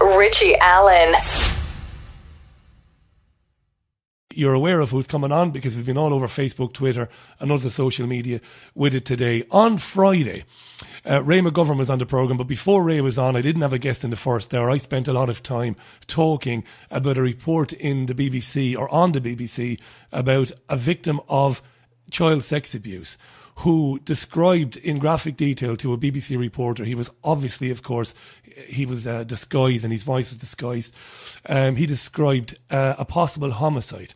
Richie Allen. You're aware of who's coming on because we've been all over Facebook, Twitter and other social media with it today. On Friday, Ray McGovern was on the programme, but before Ray was on, I didn't have a guest in the first hour. I spent a lot of time talking about a report in the BBC or on the BBC about a victim of child sex abuse who described in graphic detail to a BBC reporter, he was obviously, of course, he was disguised and his voice was disguised. He described a possible homicide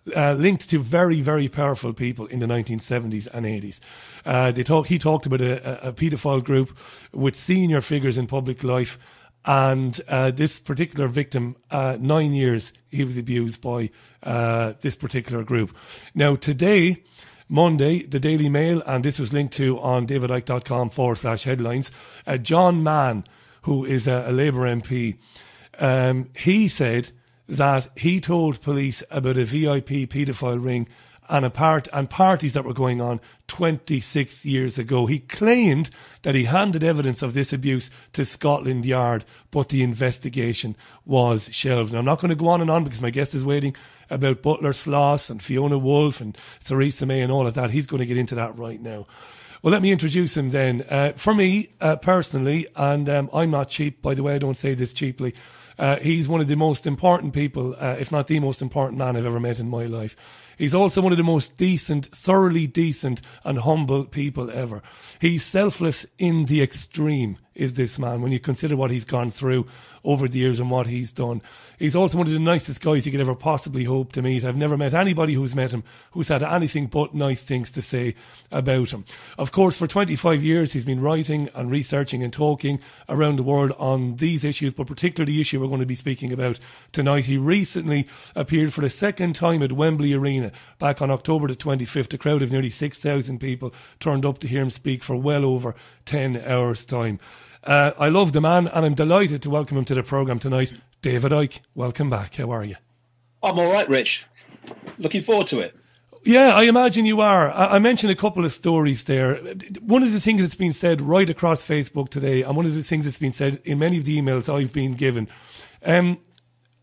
linked to very, very powerful people in the 1970s and 80s. He talked about a paedophile group with senior figures in public life, and this particular victim, 9 years he was abused by this particular group. Now today, Monday, the Daily Mail, and this was linked to on davidicke.com/headlines, John Mann, who is a Labour MP, he said that he told police about a VIP paedophile ring and parties that were going on 26 years ago. He claimed that he handed evidence of this abuse to Scotland Yard, but the investigation was shelved. Now, I'm not going to go on and on because my guest is waiting about Butler Sloss and Fiona Woolf and Theresa May and all of that. He's going to get into that right now. Well, let me introduce him then. For me, personally, and I'm not cheap, by the way, I don't say this cheaply, he's one of the most important people, if not the most important man I've ever met in my life. He's also one of the most decent, thoroughly decent and humble people ever. He's selfless in the extreme, is this man, when you consider what he's gone through over the years and what he's done. He's also one of the nicest guys you could ever possibly hope to meet. I've never met anybody who's met him who's had anything but nice things to say about him. Of course, for 25 years, he's been writing and researching and talking around the world on these issues, but particularly the issue we're going to be speaking about tonight. He recently appeared for the second time at Wembley Arena back on October the 25th. A crowd of nearly 6,000 people turned up to hear him speak for well over 10 hours' time. I love the man, and I'm delighted to welcome him to the programme tonight. David Icke, welcome back. How are you? I'm all right, Rich. Looking forward to it. Yeah, I imagine you are. I mentioned a couple of stories there. One of the things that's been said right across Facebook today, and one of the things that's been said in many of the emails I've been given,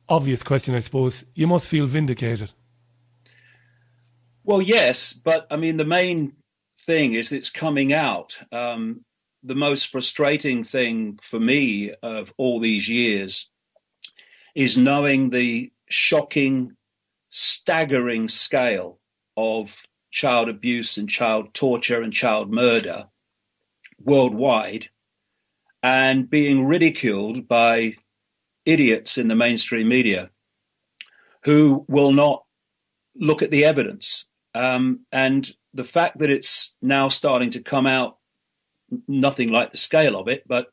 obvious question, I suppose, you must feel vindicated. Well, yes, but I mean, the main thing is it's coming out. The most frustrating thing for me of all these years is knowing the shocking, staggering scale of child abuse and child torture and child murder worldwide, and being ridiculed by idiots in the mainstream media who will not look at the evidence. And the fact that it's now starting to come out, nothing like the scale of it, but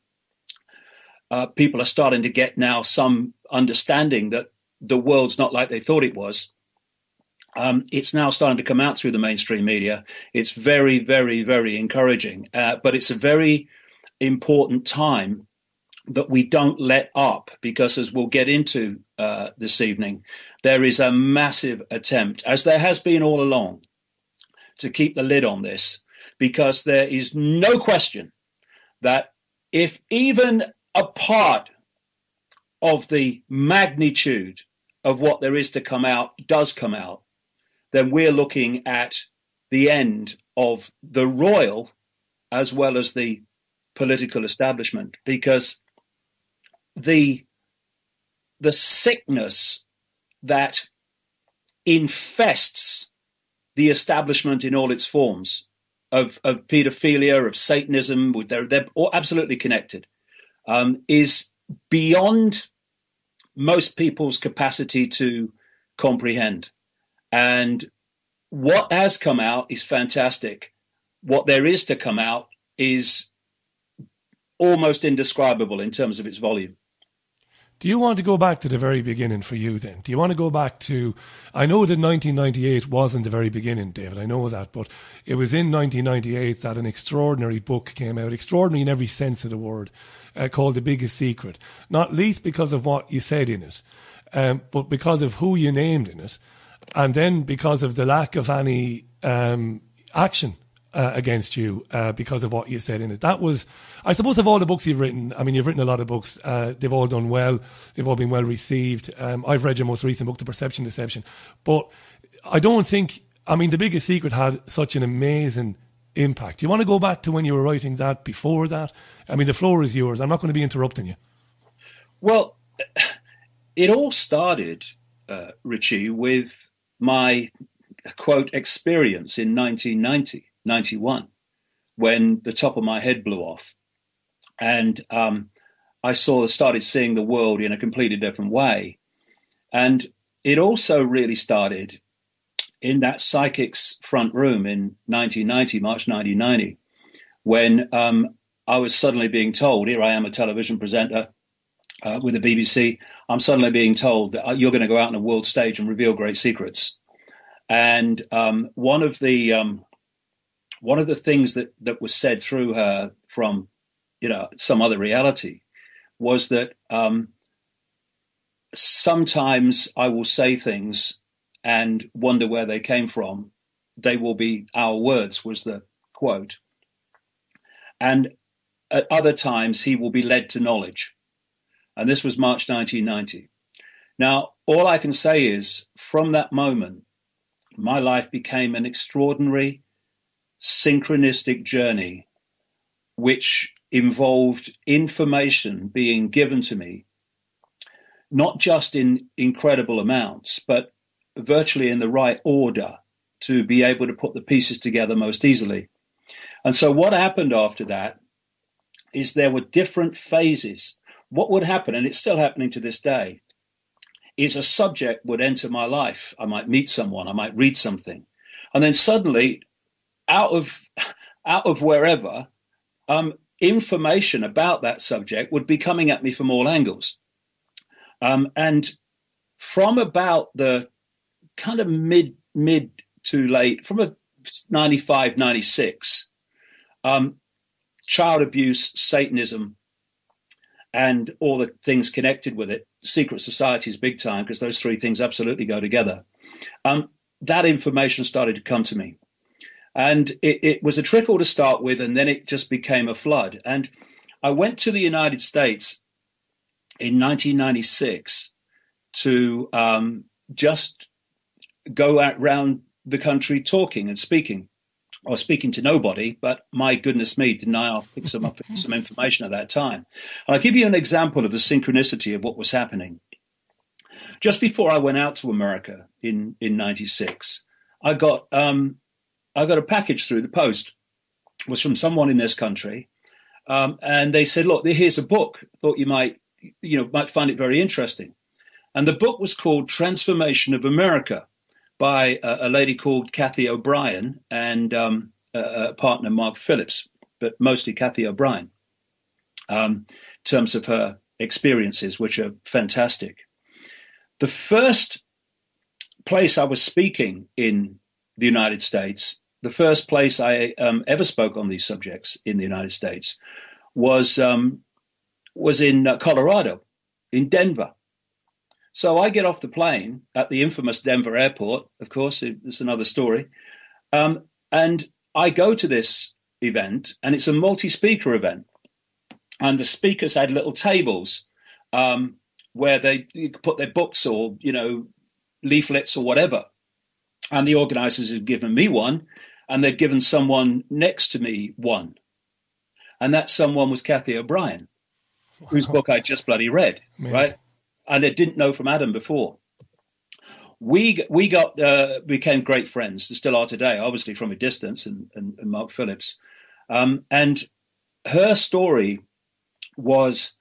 people are starting to get now some understanding that the world's not like they thought it was. It's now starting to come out through the mainstream media. It's very, very, very encouraging. But it's a very important time that we don't let up, because as we'll get into this evening, there is a massive attempt, as there has been all along, to keep the lid on this, because there is no question that if even a part of the magnitude of what there is to come out does come out, then we're looking at the end of the royal as well as the political establishment, because the sickness that infests the establishment in all its forms of paedophilia, of Satanism, they're all absolutely connected, is beyond most people's capacity to comprehend. And what has come out is fantastic. What there is to come out is almost indescribable in terms of its volume. Do you want to go back to the very beginning for you then? Do you want to go back to, I know that 1998 wasn't the very beginning, David, I know that, but it was in 1998 that an extraordinary book came out, extraordinary in every sense of the word, called The Biggest Secret, not least because of what you said in it, but because of who you named in it, and then because of the lack of any action against you because of what you said in it. That was, I suppose, of all the books you've written. I mean, you've written a lot of books. They've all done well. They've all been well received. I've read your most recent book, The Perception Deception. But I don't think, I mean, The Biggest Secret had such an amazing impact. Do you want to go back to when you were writing that, before that? I mean, the floor is yours. I'm not going to be interrupting you. Well, it all started, Richie, with my, quote, experience in 1990, 91, when the top of my head blew off. And I started seeing the world in a completely different way. And it also really started in that psychic's front room in 1990, March 1990, when I was suddenly being told, here I am, a television presenter with the BBC, I'm suddenly being told that you're going to go out on a world stage and reveal great secrets. And one of the things that was said through her from, some other reality was that sometimes I will say things and wonder where they came from. They will be our words, was the quote. And at other times, he will be led to knowledge. And this was March 1990. Now, all I can say is, from that moment, my life became an extraordinary, synchronistic journey, which involved information being given to me, not just in incredible amounts, but virtually in the right order to be able to put the pieces together most easily. And so what happened after that is there were different phases. What would happen, and it's still happening to this day, is a subject would enter my life. I might meet someone, I might read something, and then suddenly, out of wherever, information about that subject would be coming at me from all angles. And from about the kind of mid to late, from a 95, 96, child abuse, Satanism, and all the things connected with it, secret societies big time, because those three things absolutely go together. That information started to come to me. And it was a trickle to start with, and then it just became a flood. And I went to the United States in 1996 to just go around the country talking and speaking, or speaking to nobody, but my goodness me, didn't I pick some information at that time. And I'll give you an example of the synchronicity of what was happening. Just before I went out to America in 96, I got a package through the post. It was from someone in this country. And they said, look, here's a book. Thought you might find it very interesting. And the book was called Transformation of America, by a lady called Kathy O'Brien and a partner, Mark Phillips, but mostly Kathy O'Brien, in terms of her experiences, which are fantastic. The first place I was speaking in the United States, the first place I ever spoke on these subjects in the United States was in Colorado, in Denver. So I get off the plane at the infamous Denver airport. Of course, it's another story. And I go to this event, and it's a multi-speaker event. And the speakers had little tables where you could put their books or, leaflets or whatever. And the organizers had given me one, and they'd given someone next to me one. And that someone was Kathy O'Brien, whose book I just bloody read, Amazing. Right? And I didn't know from Adam before. We became great friends, still are today, obviously from a distance, and Mark Phillips. And her story was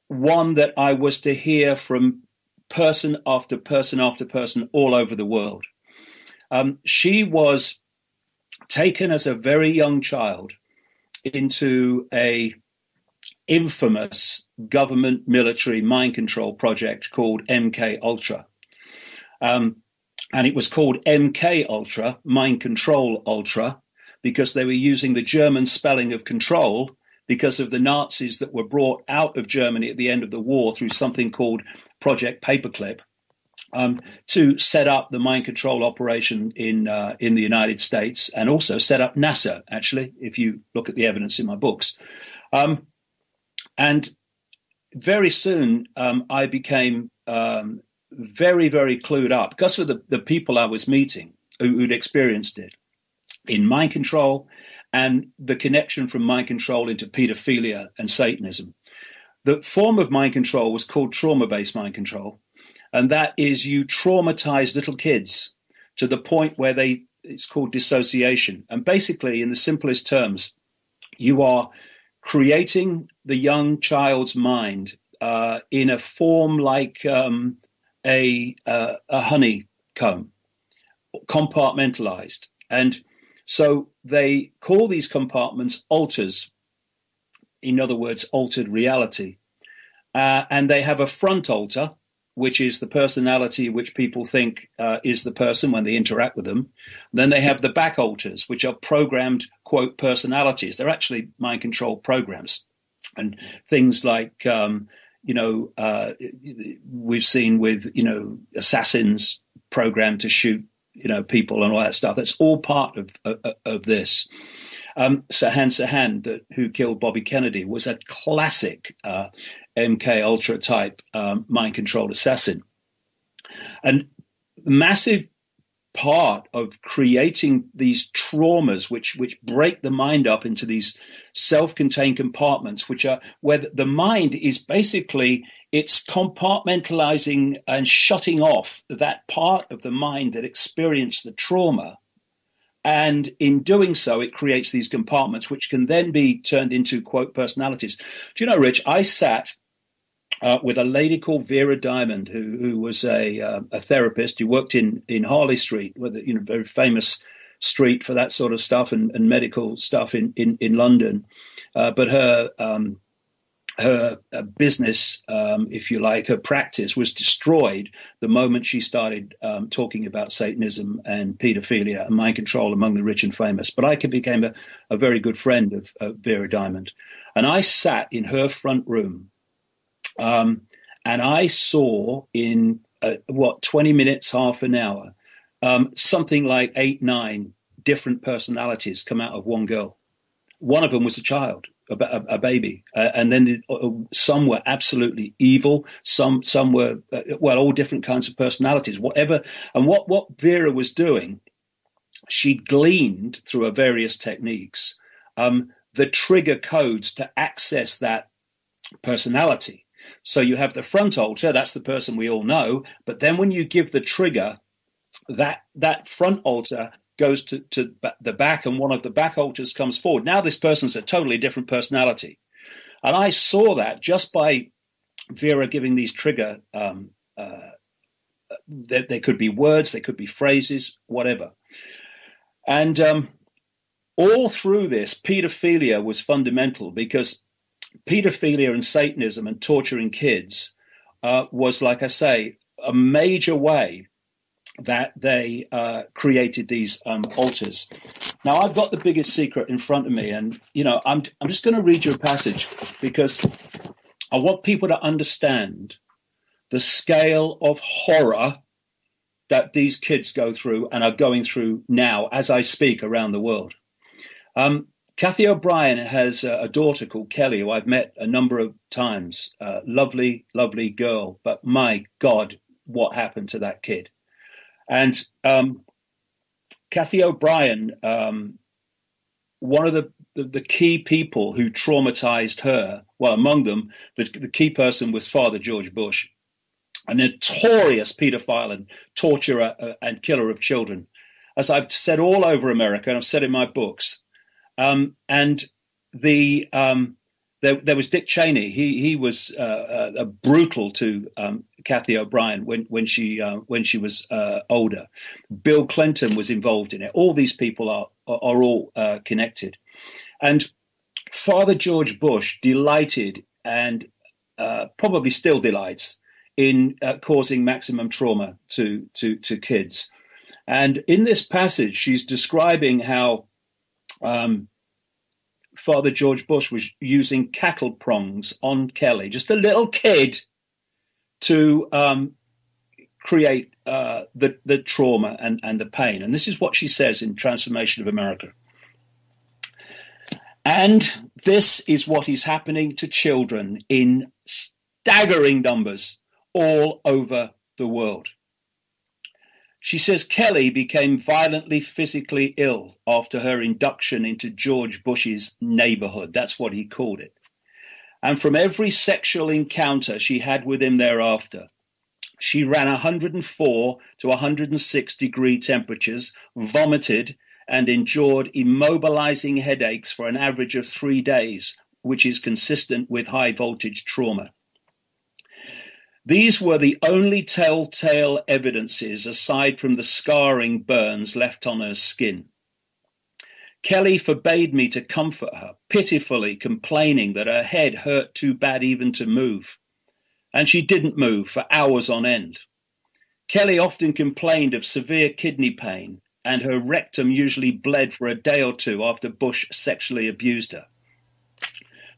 one that I was to hear from person after person after person all over the world. She was taken as a very young child into a infamous government military mind control project called MK Ultra. And it was called MK Ultra, Mind Control Ultra, because they were using the German spelling of control because of the Nazis that were brought out of Germany at the end of the war through something called Project Paperclip, to set up the mind control operation in the United States, and also set up NASA, actually, if you look at the evidence in my books. And very soon I became very, very clued up because of the people I was meeting who'd experienced it in mind control and the connection from mind control into pedophilia and Satanism. The form of mind control was called trauma-based mind control. And that is, you traumatize little kids to the point where it's called dissociation. And basically, in the simplest terms, you are creating the young child's mind in a form like a honeycomb, compartmentalized. And so they call these compartments alters, in other words, altered reality. And they have a front altar, which is the personality which people think is the person when they interact with them. Then they have the back alters, which are programmed, quote, personalities. They're actually mind control programs. And things like, we've seen with, assassins programmed to shoot, people and all that stuff. That's all part of this. Sirhan, who killed Bobby Kennedy, was a classic MK Ultra type mind controlled assassin. And massive part of creating these traumas, which break the mind up into these self-contained compartments, which are where the mind is basically, it's compartmentalizing and shutting off that part of the mind that experienced the trauma. And in doing so, it creates these compartments, which can then be turned into, quote, personalities. Do you know, Rich, I sat with a lady called Vera Diamond, who was a therapist who worked in Harley Street, with a very famous street for that sort of stuff and medical stuff in London. But her business, if you like, her practice was destroyed the moment she started talking about Satanism and pedophilia and mind control among the rich and famous. But I became a very good friend of Vera Diamond. And I sat in her front room and I saw in 20 minutes, half an hour, something like 8, 9 different personalities come out of one girl. One of them was a child, a baby, and then some were absolutely evil. Some were all different kinds of personalities. Whatever, and what Vera was doing, she gleaned through her various techniques the trigger codes to access that personality. So you have the front altar, that's the person we all know, but then when you give the trigger, that front altar goes to the back, and one of the back altars comes forward. Now this person's a totally different personality. And I saw that just by Vera giving these trigger, they could be words, they could be phrases, whatever. And all through this, pedophilia was fundamental, because pedophilia and Satanism and torturing kids was, like I say, a major way that they created these altars. Now, I've got the biggest secret in front of me, and I'm just going to read you a passage because I want people to understand the scale of horror that these kids go through and are going through now as I speak around the world. Kathy O'Brien has a daughter called Kelly, who I've met a number of times. Lovely, lovely girl, but my God, what happened to that kid? And Kathy O'Brien, one of the key people who traumatized her, well, among them, the key person was Father George Bush, a notorious pedophile and torturer and killer of children. As I've said all over America, and I've said in my books, and there was Dick Cheney. He was brutal to Kathy O'Brien when she was older. Bill Clinton was involved in it. All these people are all connected. And Father George Bush delighted, and probably still delights, in causing maximum trauma to kids. And in this passage, she's describing how Father George Bush was using cattle prongs on Kelly, just a little kid, to create the trauma and the pain. And this is what she says in Transformation of America. And this is what is happening to children in staggering numbers all over the world. She says Kelly became violently physically ill after her induction into George Bush's neighborhood. That's what he called it. And from every sexual encounter she had with him thereafter, she ran 104 to 106 degree temperatures, vomited, and endured immobilizing headaches for an average of 3 days, which is consistent with high voltage trauma. These were the only telltale evidences aside from the scarring burns left on her skin. Kelly forbade me to comfort her, pitifully complaining that her head hurt too bad even to move. And she didn't move for hours on end. Kelly often complained of severe kidney pain, and her rectum usually bled for a day or two after Bush sexually abused her.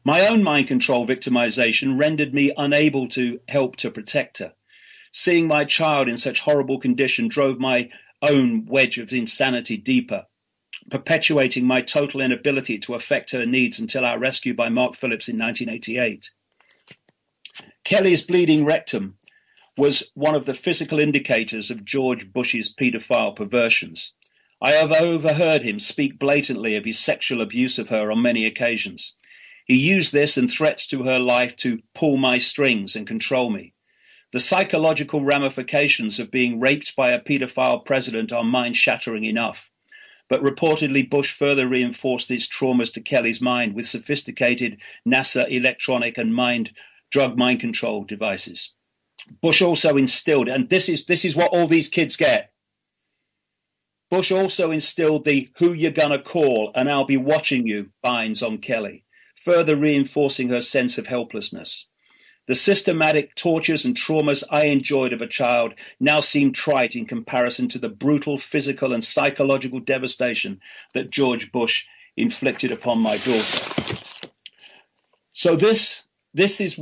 My own mind control victimization rendered me unable to help to protect her. Seeing my child in such horrible condition drove my own wedge of insanity deeper, perpetuating my total inability to affect her needs until our rescue by Mark Phillips in 1988. Kelly's bleeding rectum was one of the physical indicators of George Bush's paedophile perversions. I have overheard him speak blatantly of his sexual abuse of her on many occasions. He used this and threats to her life to pull my strings and control me. The psychological ramifications of being raped by a paedophile president are mind-shattering enough. But reportedly, Bush further reinforced these traumas to Kelly's mind with sophisticated NASA electronic and drug mind control devices. Bush also instilled, and this is what all these kids get. Bush also instilled the "who you're gonna call and I'll be watching you" binds on Kelly, further reinforcing her sense of helplessness. The systematic tortures and traumas I enjoyed of a child now seem trite in comparison to the brutal physical and psychological devastation that George Bush inflicted upon my daughter. So this is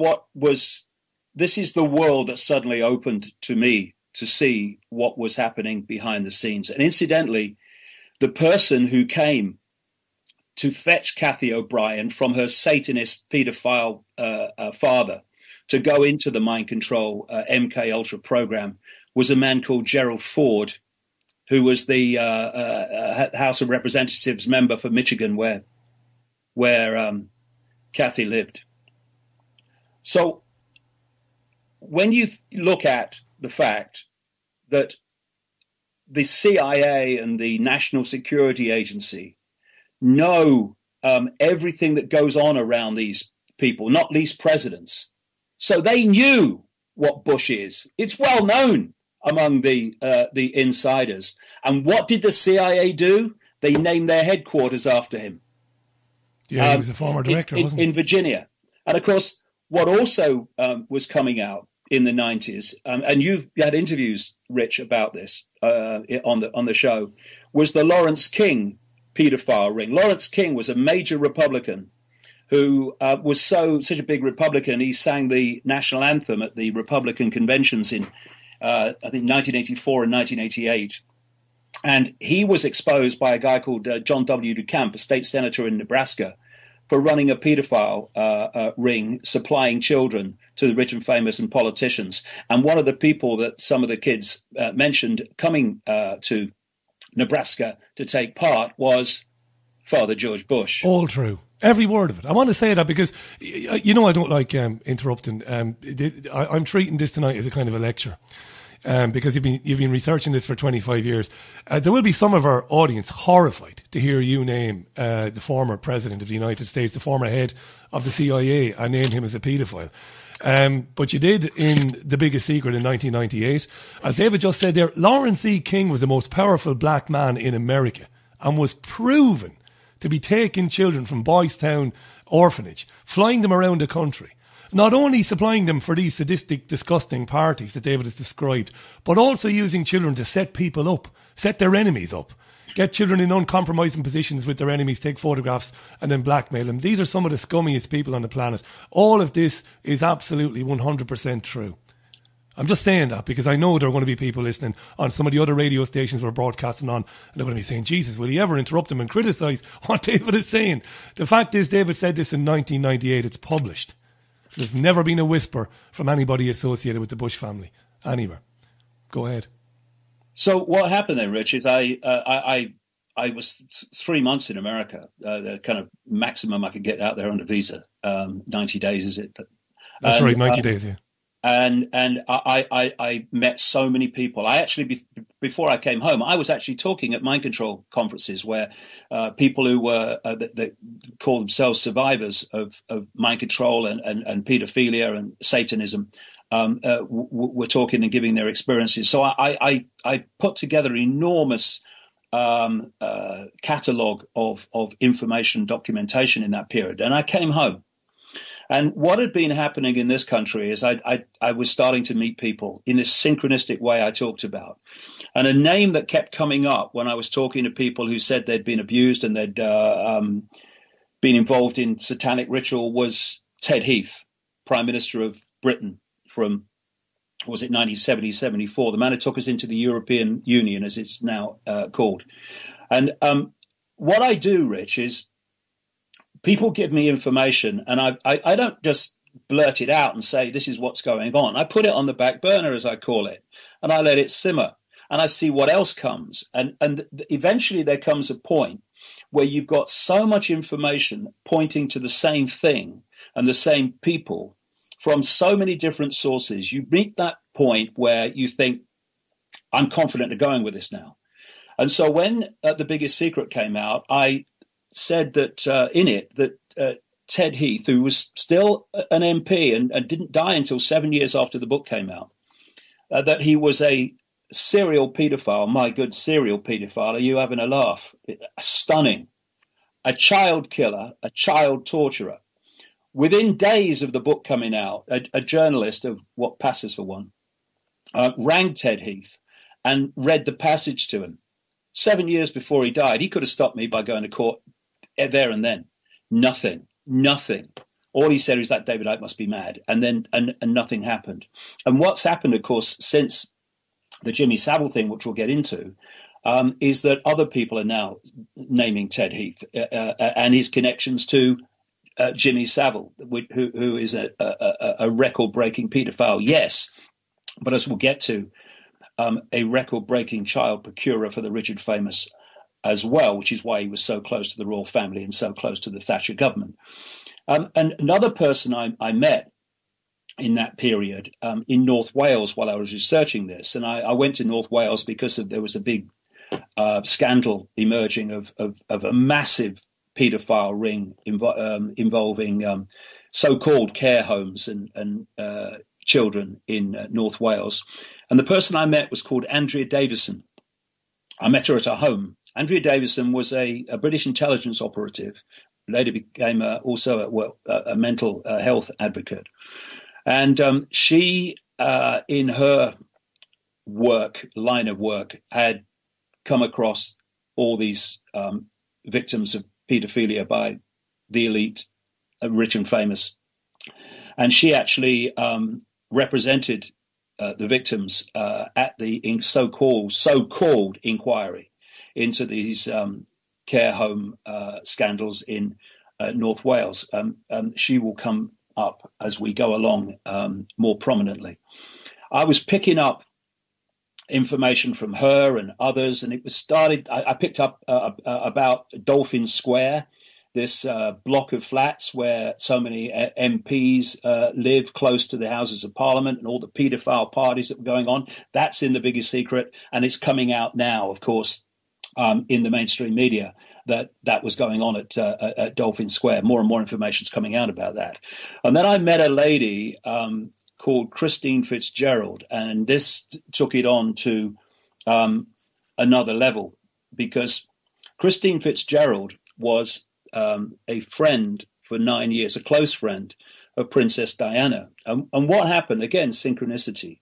the world that suddenly opened to me to see what was happening behind the scenes. And incidentally, the person who came to fetch Kathy O'Brien from her Satanist paedophile father to go into the mind control MK Ultra program was a man called Gerald Ford, who was the House of Representatives member for Michigan, where Kathy lived. So when you look at the fact that the CIA and the National Security Agency know everything that goes on around these people, not least presidents, so they knew what Bush is. It's well known among the insiders. And what did the CIA do? They named their headquarters after him. Yeah, he was a former director, wasn't he? In Virginia. And of course, what also was coming out in the 90s, and you've had interviews, Rich, about this on the show, was the Lawrence King pedophile ring. Lawrence King was a major Republican who was such a big Republican, he sang the national anthem at the Republican conventions in, I think, 1984 and 1988. And he was exposed by a guy called John W. DeCamp, a state senator in Nebraska, for running a pedophile ring, supplying children to the rich and famous and politicians. And one of the people that some of the kids mentioned coming to Nebraska to take part was Father George Bush. All true. Every word of it. I want to say that because, I don't like interrupting. I'm treating this tonight as a kind of a lecture. Because you've been researching this for 25 years. There will be some of our audience horrified to hear you name the former president of the United States, the former head of the CIA, and name him as a paedophile. But you did in The Biggest Secret in 1998. As David just said there, Lawrence E. King was the most powerful black man in America and was proven to be taking children from Boys Town orphanage, flying them around the country. Not only supplying them for these sadistic, disgusting parties that David has described, but also using children to set people up, set their enemies up, get children in uncompromising positions with their enemies, take photographs and then blackmail them. These are some of the scummiest people on the planet. All of this is absolutely 100% true. I'm just saying that because I know there are going to be people listening on some of the other radio stations we're broadcasting on, and they're going to be saying, Jesus, will he ever interrupt him and criticise what David is saying? The fact is, David said this in 1998. It's published. There's never been a whisper from anybody associated with the Bush family anywhere. Go ahead. So what happened then, Rich, is I was 3 months in America, the kind of maximum I could get out there on a visa. 90 days, is it? That's right, 90 days, yeah. And I met so many people. I actually, before I came home, I was actually talking at mind control conferences where people who were that call themselves survivors of mind control and paedophilia and Satanism were talking and giving their experiences. So I put together an enormous catalogue of information documentation in that period, and I came home. And what had been happening in this country is I was starting to meet people in this synchronistic way I talked about. And a name that kept coming up when I was talking to people who said they'd been abused and they'd been involved in satanic ritual was Ted Heath, Prime Minister of Britain from, was it 1970, 74, the man who took us into the European Union, as it's now called. And what I do, Rich, is people give me information, and I don't just blurt it out and say, this is what's going on. I put it on the back burner, as I call it, and I let it simmer, and I see what else comes. And eventually there comes a point where you've got so much information pointing to the same thing and the same people from so many different sources. You meet that point where you think, I'm confident of going with this now. And so when The Biggest Secret came out, I said that in it that Ted Heath, who was still an MP and didn't die until 7 years after the book came out, that he was a serial paedophile. My good, serial paedophile. Are you having a laugh? Stunning. A child killer, a child torturer. Within days of the book coming out, a journalist of what passes for one rang Ted Heath and read the passage to him. 7 years before he died, he could have stopped me by going to court there and then. Nothing. All he said was that David Icke must be mad, and then and nothing happened. And what's happened, of course, since the Jimmy Savile thing, which we'll get into, is that other people are now naming Ted Heath and his connections to Jimmy Savile, who is a record-breaking paedophile, yes, but as we'll get to, a record-breaking child procurer for the rich and famous as well, which is why he was so close to the royal family and so close to the Thatcher government. And another person I met in that period in North Wales while I was researching this, and I went to North Wales because there was a big scandal emerging of a massive paedophile ring involving so-called care homes and children in North Wales. And the person I met was called Andrea Davison. I met her at her home. Andrea Davison was a British intelligence operative, later became also a mental health advocate. And she, in her line of work, had come across all these victims of paedophilia by the elite, rich and famous. And she actually represented the victims at the so-called inquiry into these care home scandals in North Wales. She will come up as we go along more prominently. I was picking up information from her and others, and it was started. I picked up about Dolphin Square, this block of flats where so many MPs live close to the Houses of Parliament, and all the paedophile parties that were going on. That's in The Biggest Secret, and it's coming out now, of course, in the mainstream media that was going on at Dolphin Square. More and more information is coming out about that. And then I met a lady called Christine Fitzgerald, and this took it on to another level, because Christine Fitzgerald was a friend for 9 years, a close friend of Princess Diana. And what happened? Again, synchronicity.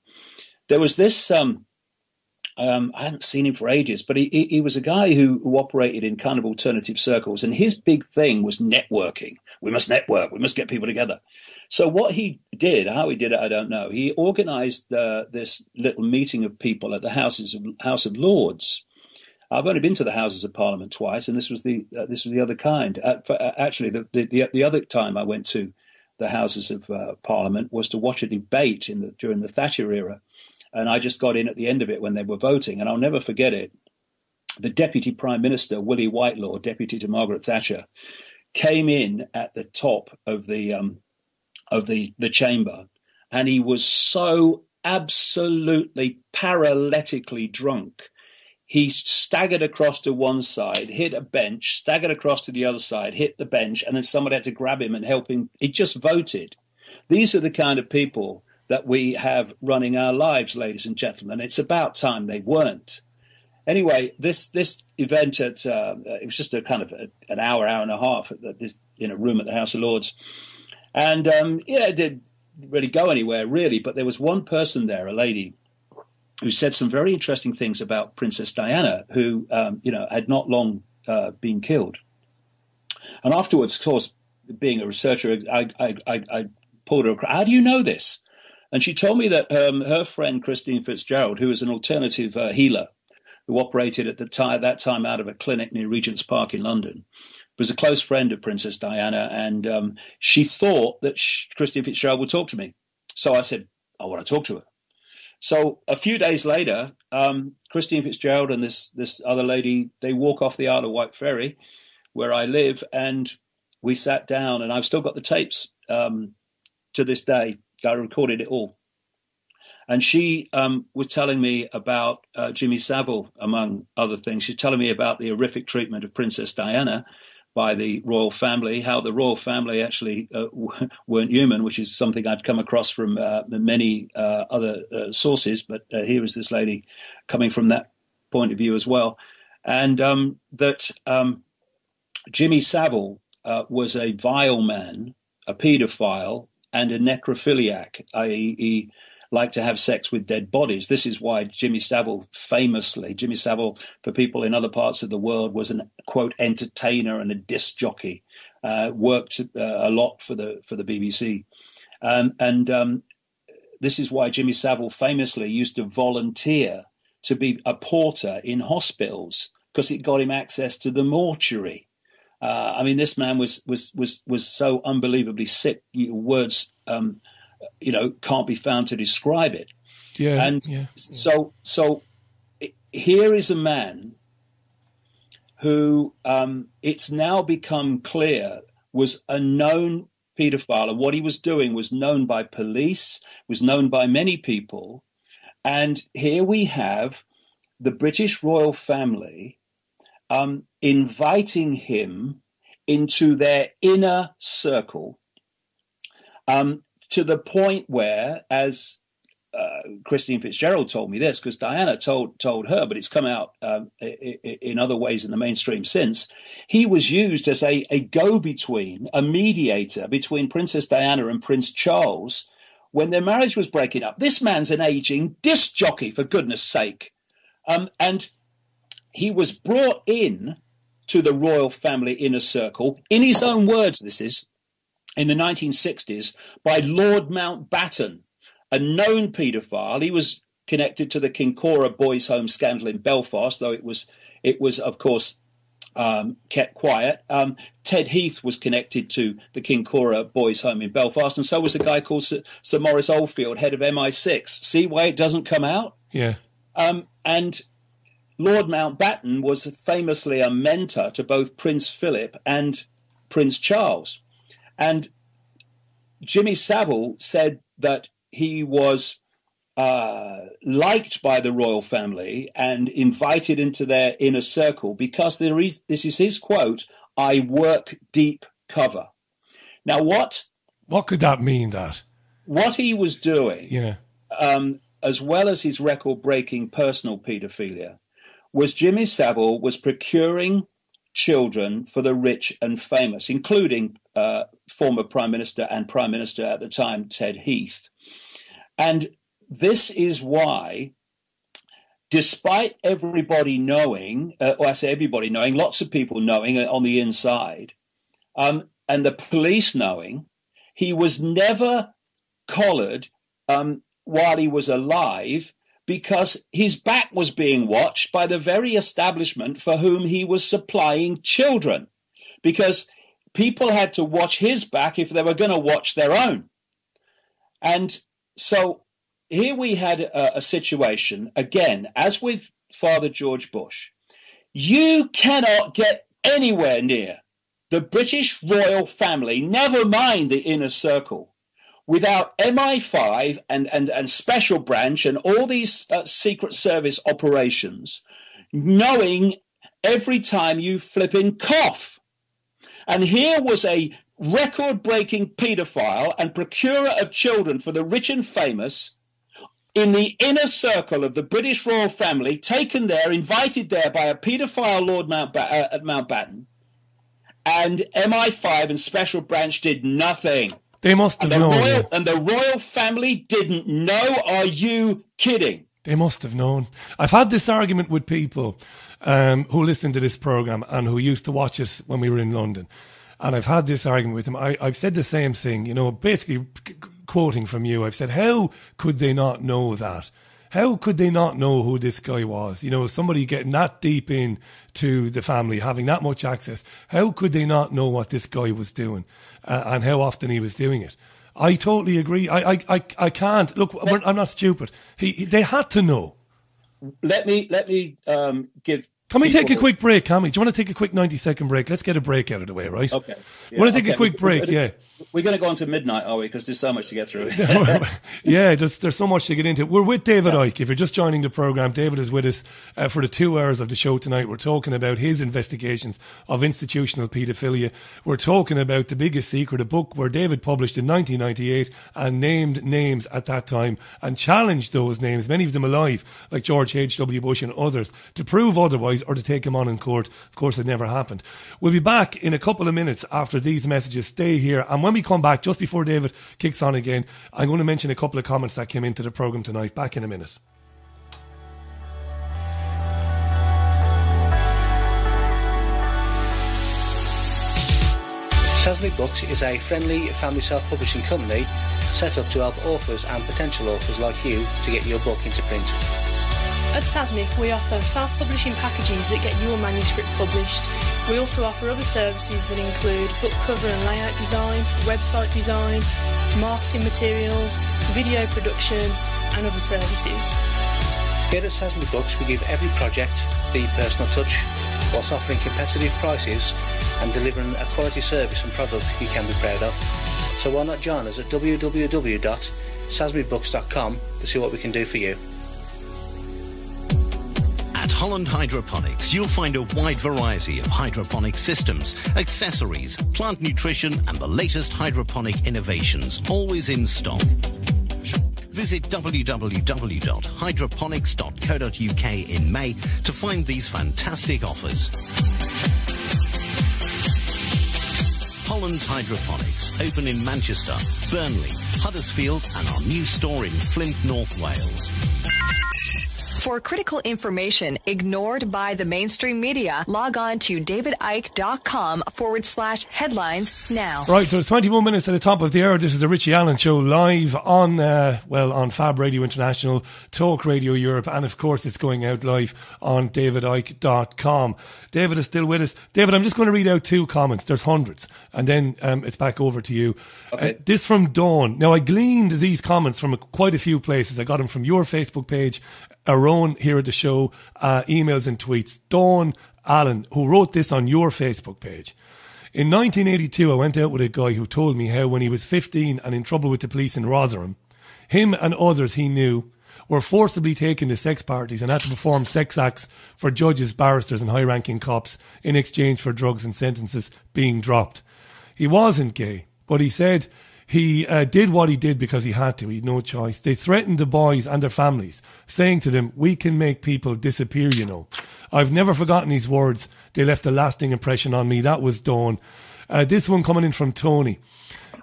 There was this, I hadn't seen him for ages, but he was a guy who operated in kind of alternative circles. And his big thing was networking, we must network, we must get people together. So what he did, how he did it, I don't know. He organised this little meeting of people at the House of Lords. I've only been to the Houses of Parliament twice, and this was the other kind. Actually, the other time I went to the Houses of Parliament was to watch a debate during the Thatcher era, and I just got in at the end of it when they were voting, and I'll never forget it. The Deputy Prime Minister, Willie Whitelaw, deputy to Margaret Thatcher, came in at the top of the chamber, and he was so absolutely paralytically drunk. He staggered across to one side, hit a bench, staggered across to the other side, hit the bench, and then someone had to grab him and help him. He just voted. These are the kind of people that we have running our lives, ladies and gentlemen. It's about time they weren't. Anyway, this event it was just a kind of an hour and a half in a room at the House of Lords. And it didn't really go anywhere, really. But there was one person there, a lady, who said some very interesting things about Princess Diana, who, had not long been killed. And afterwards, of course, being a researcher, I pulled her. How do you know this? And she told me that her friend, Christine Fitzgerald, who was an alternative healer, who operated at that time out of a clinic near Regent's Park in London, was a close friend of Princess Diana. And she thought that Christine Fitzgerald would talk to me. So I said, I want to talk to her. So a few days later, Christine Fitzgerald and this other lady, they walk off the Isle of Wight Ferry, where I live, and we sat down, and I've still got the tapes to this day. I recorded it all. And she was telling me about Jimmy Savile, among other things. She's telling me about the horrific treatment of Princess Diana by the royal family, how the royal family actually weren't human, which is something I'd come across from many other sources. But here was this lady coming from that point of view as well. And that Jimmy Savile was a vile man, a paedophile, and a necrophiliac, i.e. he liked to have sex with dead bodies. This is why Jimmy Savile, for people in other parts of the world, was an, quote, entertainer and a disc jockey, worked a lot for the BBC. This is why Jimmy Savile famously used to volunteer to be a porter in hospitals, because it got him access to the mortuary. This man was so unbelievably sick. Words, can't be found to describe it. So here is a man who it's now become clear was a known paedophile, and what he was doing was known by police, was known by many people. And here we have the British royal family inviting him into their inner circle, to the point where, as Christine Fitzgerald told me this, because Diana told her, but it's come out in other ways in the mainstream since, he was used as a go-between, a mediator between Princess Diana and Prince Charles when their marriage was breaking up. This man's an aging disc jockey, for goodness sake. And he was brought in to the royal family inner circle, in his own words, this is, in the 1960s, by Lord Mountbatten, a known paedophile. He was connected to the Kincora Boys' Home scandal in Belfast, though it was of course, kept quiet. Ted Heath was connected to the Kincora Boys' Home in Belfast, and so was a guy called Sir Maurice Oldfield, head of MI6. See why it doesn't come out? Yeah. And Lord Mountbatten was famously a mentor to both Prince Philip and Prince Charles. And Jimmy Savile said that he was liked by the royal family and invited into their inner circle because this is his quote, "I work deep cover." Now, what could that mean? That what he was doing, as well as his record-breaking personal paedophilia, was Jimmy Savile was procuring children for the rich and famous, including former Prime Minister and Prime Minister at the time, Ted Heath. And this is why, despite everybody knowing, or I say everybody knowing, lots of people knowing on the inside, and the police knowing, he was never collared while he was alive, because his back was being watched by the very establishment for whom he was supplying children, because people had to watch his back if they were going to watch their own. And so here we had a situation, again, as with Father George Bush. You cannot get anywhere near the British royal family, never mind the inner circle, without MI5 and Special Branch and all these Secret Service operations knowing every time you flipping cough. And here was a record-breaking paedophile and procurer of children for the rich and famous in the inner circle of the British royal family, taken there, invited there by a paedophile Lord at Mountbatten, and MI5 and Special Branch did nothing. They must have known. And the royal family didn't know. Are you kidding? They must have known. I've had this argument with people who listen to this programme and who used to watch us when we were in London. And I've had this argument with them. I've said the same thing, you know, basically quoting from you. I've said, how could they not know that? How could they not know who this guy was? You know, somebody getting that deep into the family, having that much access. How could they not know what this guy was doing and how often he was doing it? I totally agree. I can't. Look, I'm not stupid. They had to know. Let me give. Can we take a quick break, Cammy? Do you want to take a quick 90-second break? Let's get a break out of the way, right? Okay. Yeah, want to take a quick break, yeah. We're going to go on to midnight, are we? Because there's so much to get through. Yeah, there's so much to get into. We're with David Icke. If you're just joining the programme, David is with us for the 2 hours of the show tonight. We're talking about his investigations of institutional paedophilia. We're talking about The Biggest Secret, a book where David published in 1998 and named names at that time and challenged those names, many of them alive, like George H.W. Bush and others, to prove otherwise or to take him on in court. Of course, it never happened. We'll be back in a couple of minutes after these messages. Stay here. And when we come back, just before David kicks on again, I'm going to mention a couple of comments that came into the programme tonight. Back in a minute. Sasmi Books is a friendly family self-publishing company set up to help authors and potential authors like you to get your book into print. At Sasmic, we offer self-publishing packages that get your manuscript published. We also offer other services that include book cover and layout design, website design, marketing materials, video production and other services. Here at Sasmi Books, we give every project the personal touch whilst offering competitive prices and delivering a quality service and product you can be proud of. So why not join us at www.sasmibooks.com to see what we can do for you. At Holland Hydroponics, you'll find a wide variety of hydroponic systems, accessories, plant nutrition and the latest hydroponic innovations, always in stock. Visit www.hydroponics.co.uk in May to find these fantastic offers. Holland's Hydroponics, open in Manchester, Burnley, Huddersfield and our new store in Flint, North Wales. For critical information ignored by the mainstream media, log on to davidicke.com/headlines now. Right, so it's 21 minutes at the top of the hour. This is the Richie Allen Show live on, on Fab Radio International, Talk Radio Europe, and of course it's going out live on davidicke.com. David is still with us. David, I'm just going to read out 2 comments. There's hundreds. And then it's back over to you. Okay. This from Dawn. Now, I gleaned these comments from quite a few places. I got them from your Facebook page, our own here at the show, emails and tweets. Dawn Allen, who wrote this on your Facebook page. In 1982, I went out with a guy who told me how when he was 15 and in trouble with the police in Rotherham, him and others he knew were forcibly taken to sex parties and had to perform sex acts for judges, barristers and high-ranking cops in exchange for drugs and sentences being dropped. He wasn't gay, but he said he did what he did because he had to. He had no choice. They threatened the boys and their families, saying to them, "We can make people disappear, you know." I've never forgotten these words. They left a lasting impression on me. That was Dawn. This one coming in from Tony.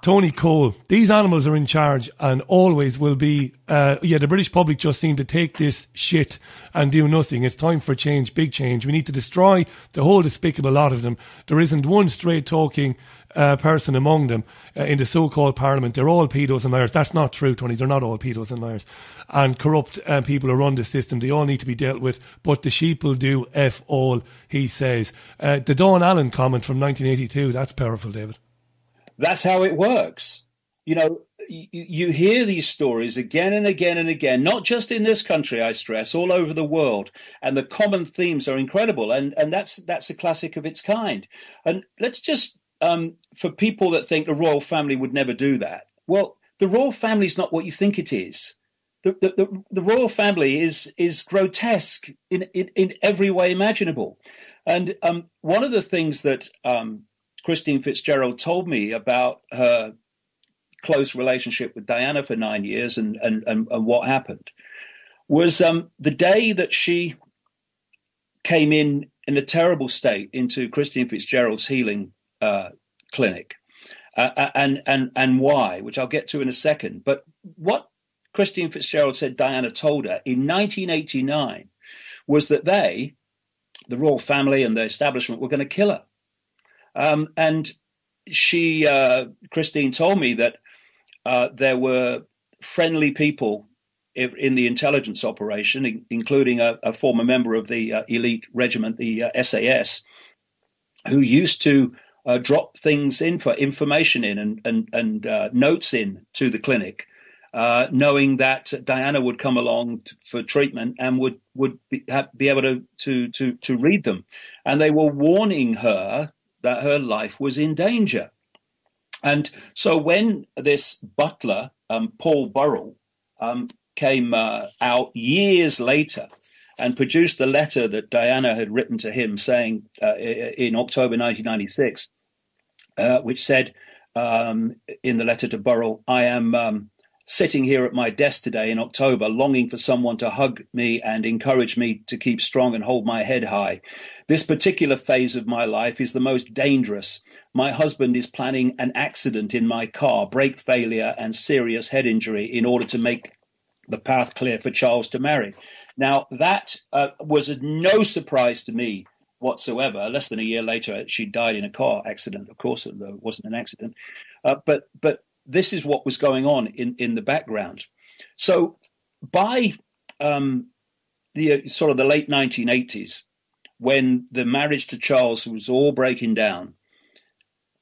Tony Cole. These animals are in charge and always will be. The British public just seem to take this shit and do nothing. It's time for change, big change. We need to destroy the whole despicable lot of them. There isn't one straight talking person among them in the so-called parliament. They're all pedos and liars. That's not true, Tony. They're not all pedos and liars. And corrupt people who run the system, they all need to be dealt with. But the sheep will do F all, he says. The Dawn Allen comment from 1982, that's powerful, David. That's how it works. You know, you hear these stories again and again and again, not just in this country, I stress, all over the world. And the common themes are incredible. And that's a classic of its kind. And let's just, for people that think the royal family would never do that, well, the royal family is not what you think it is. The royal family is grotesque in every way imaginable. And one of the things that Christine Fitzgerald told me about her close relationship with Diana for 9 years and what happened was the day that she came in a terrible state into Christine Fitzgerald's healing clinic and why, which I'll get to in a second. But what Christine Fitzgerald said Diana told her in 1989 was that the royal family and the establishment, were going to kill her. And Christine told me that there were friendly people in the intelligence operation, including a former member of the elite regiment, the SAS, who used to drop things in for information in and notes in to the clinic, knowing that Diana would come along for treatment and would be able to read them. And they were warning her that her life was in danger. And so when this butler, Paul Burrell, came out years later and produced the letter that Diana had written to him saying in October 1996, which said in the letter to Burrell, I am sitting here at my desk today in October, longing for someone to hug me and encourage me to keep strong and hold my head high. This particular phase of my life is the most dangerous. My husband is planning an accident in my car, brake failure and serious head injury in order to make the path clear for Charles to marry. Now, that was no surprise to me whatsoever. Less than a year later, she died in a car accident. Of course, it wasn't an accident. But this is what was going on in the background. So by the sort of the late 1980s, when the marriage to Charles was all breaking down,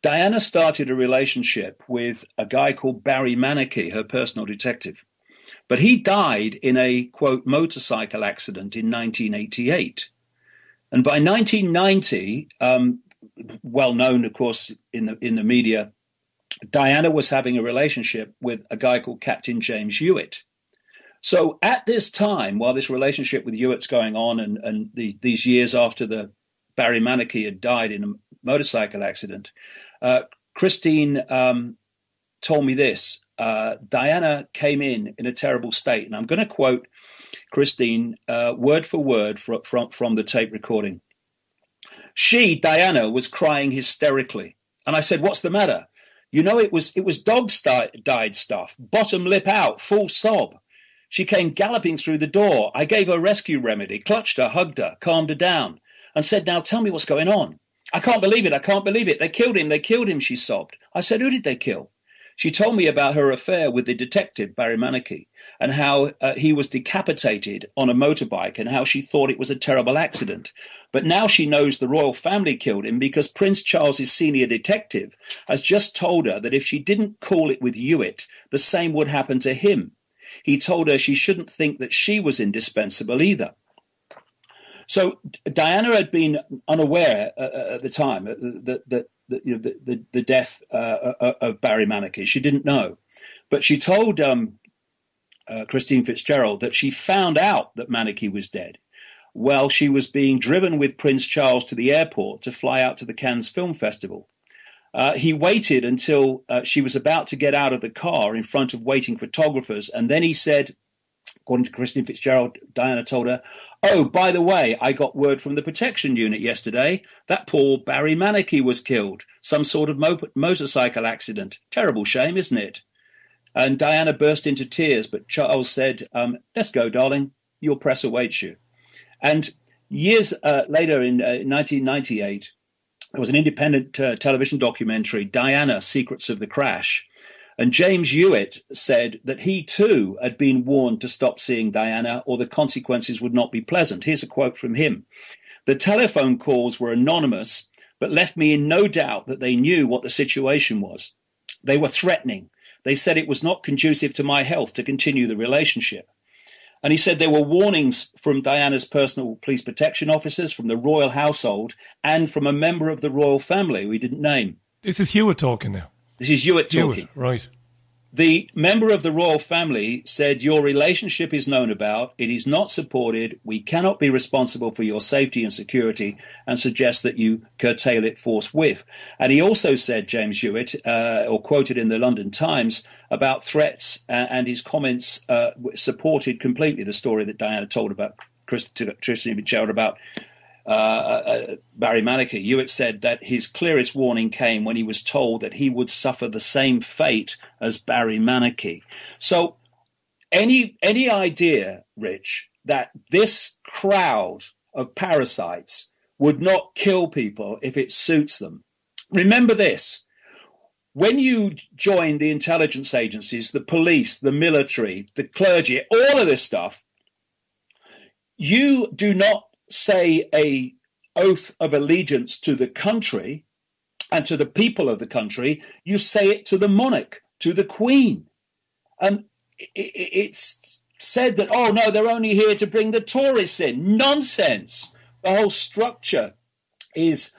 Diana started a relationship with a guy called Barry Manicky, her personal detective. But he died in a, quote, motorcycle accident in 1988. And by 1990, well known, of course, in the media, Diana was having a relationship with a guy called Captain James Hewitt. So at this time, while this relationship with Hewitt's going on and these years after the Barry Manicky had died in a motorcycle accident, Christine told me this. Diana came in a terrible state. And I'm going to quote Christine word for word from the tape recording. Diana, was crying hysterically. And I said, what's the matter? You know, it was dog-died stuff, bottom lip out, full sob. She came galloping through the door. I gave her rescue remedy, clutched her, hugged her, calmed her down, and said, now tell me what's going on. I can't believe it. I can't believe it. They killed him, she sobbed. I said, who did they kill? She told me about her affair with the detective, Barry Manicky, and how he was decapitated on a motorbike and how she thought it was a terrible accident. But now she knows the royal family killed him because Prince Charles's senior detective has just told her that if she didn't call it with Hewitt, the same would happen to him. He told her she shouldn't think that she was indispensable either. So Diana had been unaware at the time that the death of Barry Manicky. She didn't know. But she told Christine Fitzgerald that she found out that Manicky was dead while she was being driven with Prince Charles to the airport to fly out to the Cannes Film Festival. He waited until she was about to get out of the car in front of waiting photographers. And then he said, according to Christine Fitzgerald, Diana told her, oh, by the way, I got word from the protection unit yesterday that poor Barry Manicky was killed. Some sort of motorcycle accident. Terrible shame, isn't it? And Diana burst into tears, but Charles said, let's go, darling. Your press awaits you. And years later, in 1998, there was an independent television documentary, Diana, Secrets of the Crash. And James Hewitt said that he too had been warned to stop seeing Diana or the consequences would not be pleasant. Here's a quote from him. The telephone calls were anonymous, but left me in no doubt that they knew what the situation was. They were threatening. They said it was not conducive to my health to continue the relationship. And he said there were warnings from Diana's personal police protection officers, from the royal household, and from a member of the royal family we didn't name. This is Hewitt talking now. This is Hewitt talking. Right. The member of the royal family said, your relationship is known about, it is not supported, we cannot be responsible for your safety and security, and suggest that you curtail it forthwith. And he also said, James Hewitt, or quoted in the London Times, about threats, and his comments supported completely the story that Diana told about Christian Fitzgerald about Barry Manicky. Hewitt said that his clearest warning came when he was told that he would suffer the same fate as Barry Manicky. So any idea, Rich, that this crowd of parasites would not kill people if it suits them. Remember this. When you join the intelligence agencies, the police, the military, the clergy, all of this stuff, you do not say a oath of allegiance to the country and to the people of the country. You say it to the monarch, to the Queen. And it's said that, oh, no, they're only here to bring the tourists in. Nonsense. The whole structure is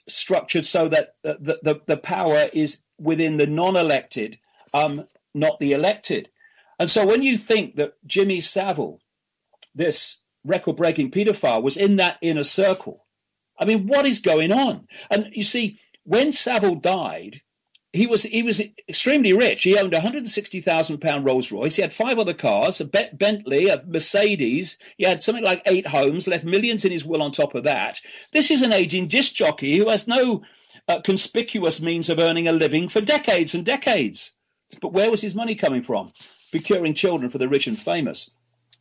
structured so that the power is within the non-elected, not the elected. And so when you think that Jimmy Savile, this record-breaking paedophile, was in that inner circle, I mean, what is going on? And you see, when Savile died, he was extremely rich. He owned a £160,000 Rolls Royce. He had 5 other cars, a Bentley, a Mercedes. He had something like 8 homes, left millions in his will on top of that. This is an aging disc jockey who has no conspicuous means of earning a living for decades and decades. But where was his money coming from? Procuring children for the rich and famous.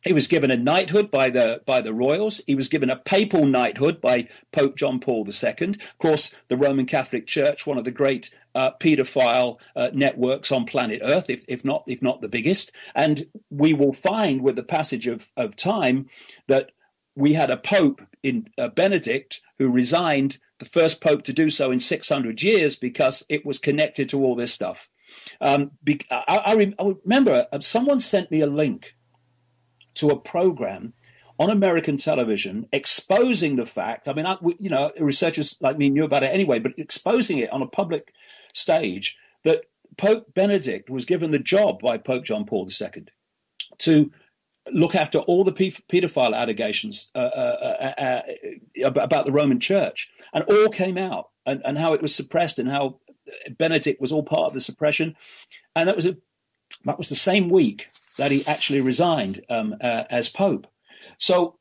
He was given a knighthood by the royals. He was given a papal knighthood by Pope John Paul II. Of course, the Roman Catholic Church, one of the great paedophile networks on planet Earth, if not the biggest. And we will find with the passage of time that we had a pope in Benedict who resigned, the first pope to do so in 600 years, because it was connected to all this stuff. I remember someone sent me a link to a program on American television exposing the fact, I mean, researchers like me knew about it anyway, but exposing it on a public stage, that Pope Benedict was given the job by Pope John Paul II to look after all the paedophile allegations about the Roman Church, and all came out, and how it was suppressed, and how Benedict was all part of the suppression. And that was the same week that he actually resigned as Pope. So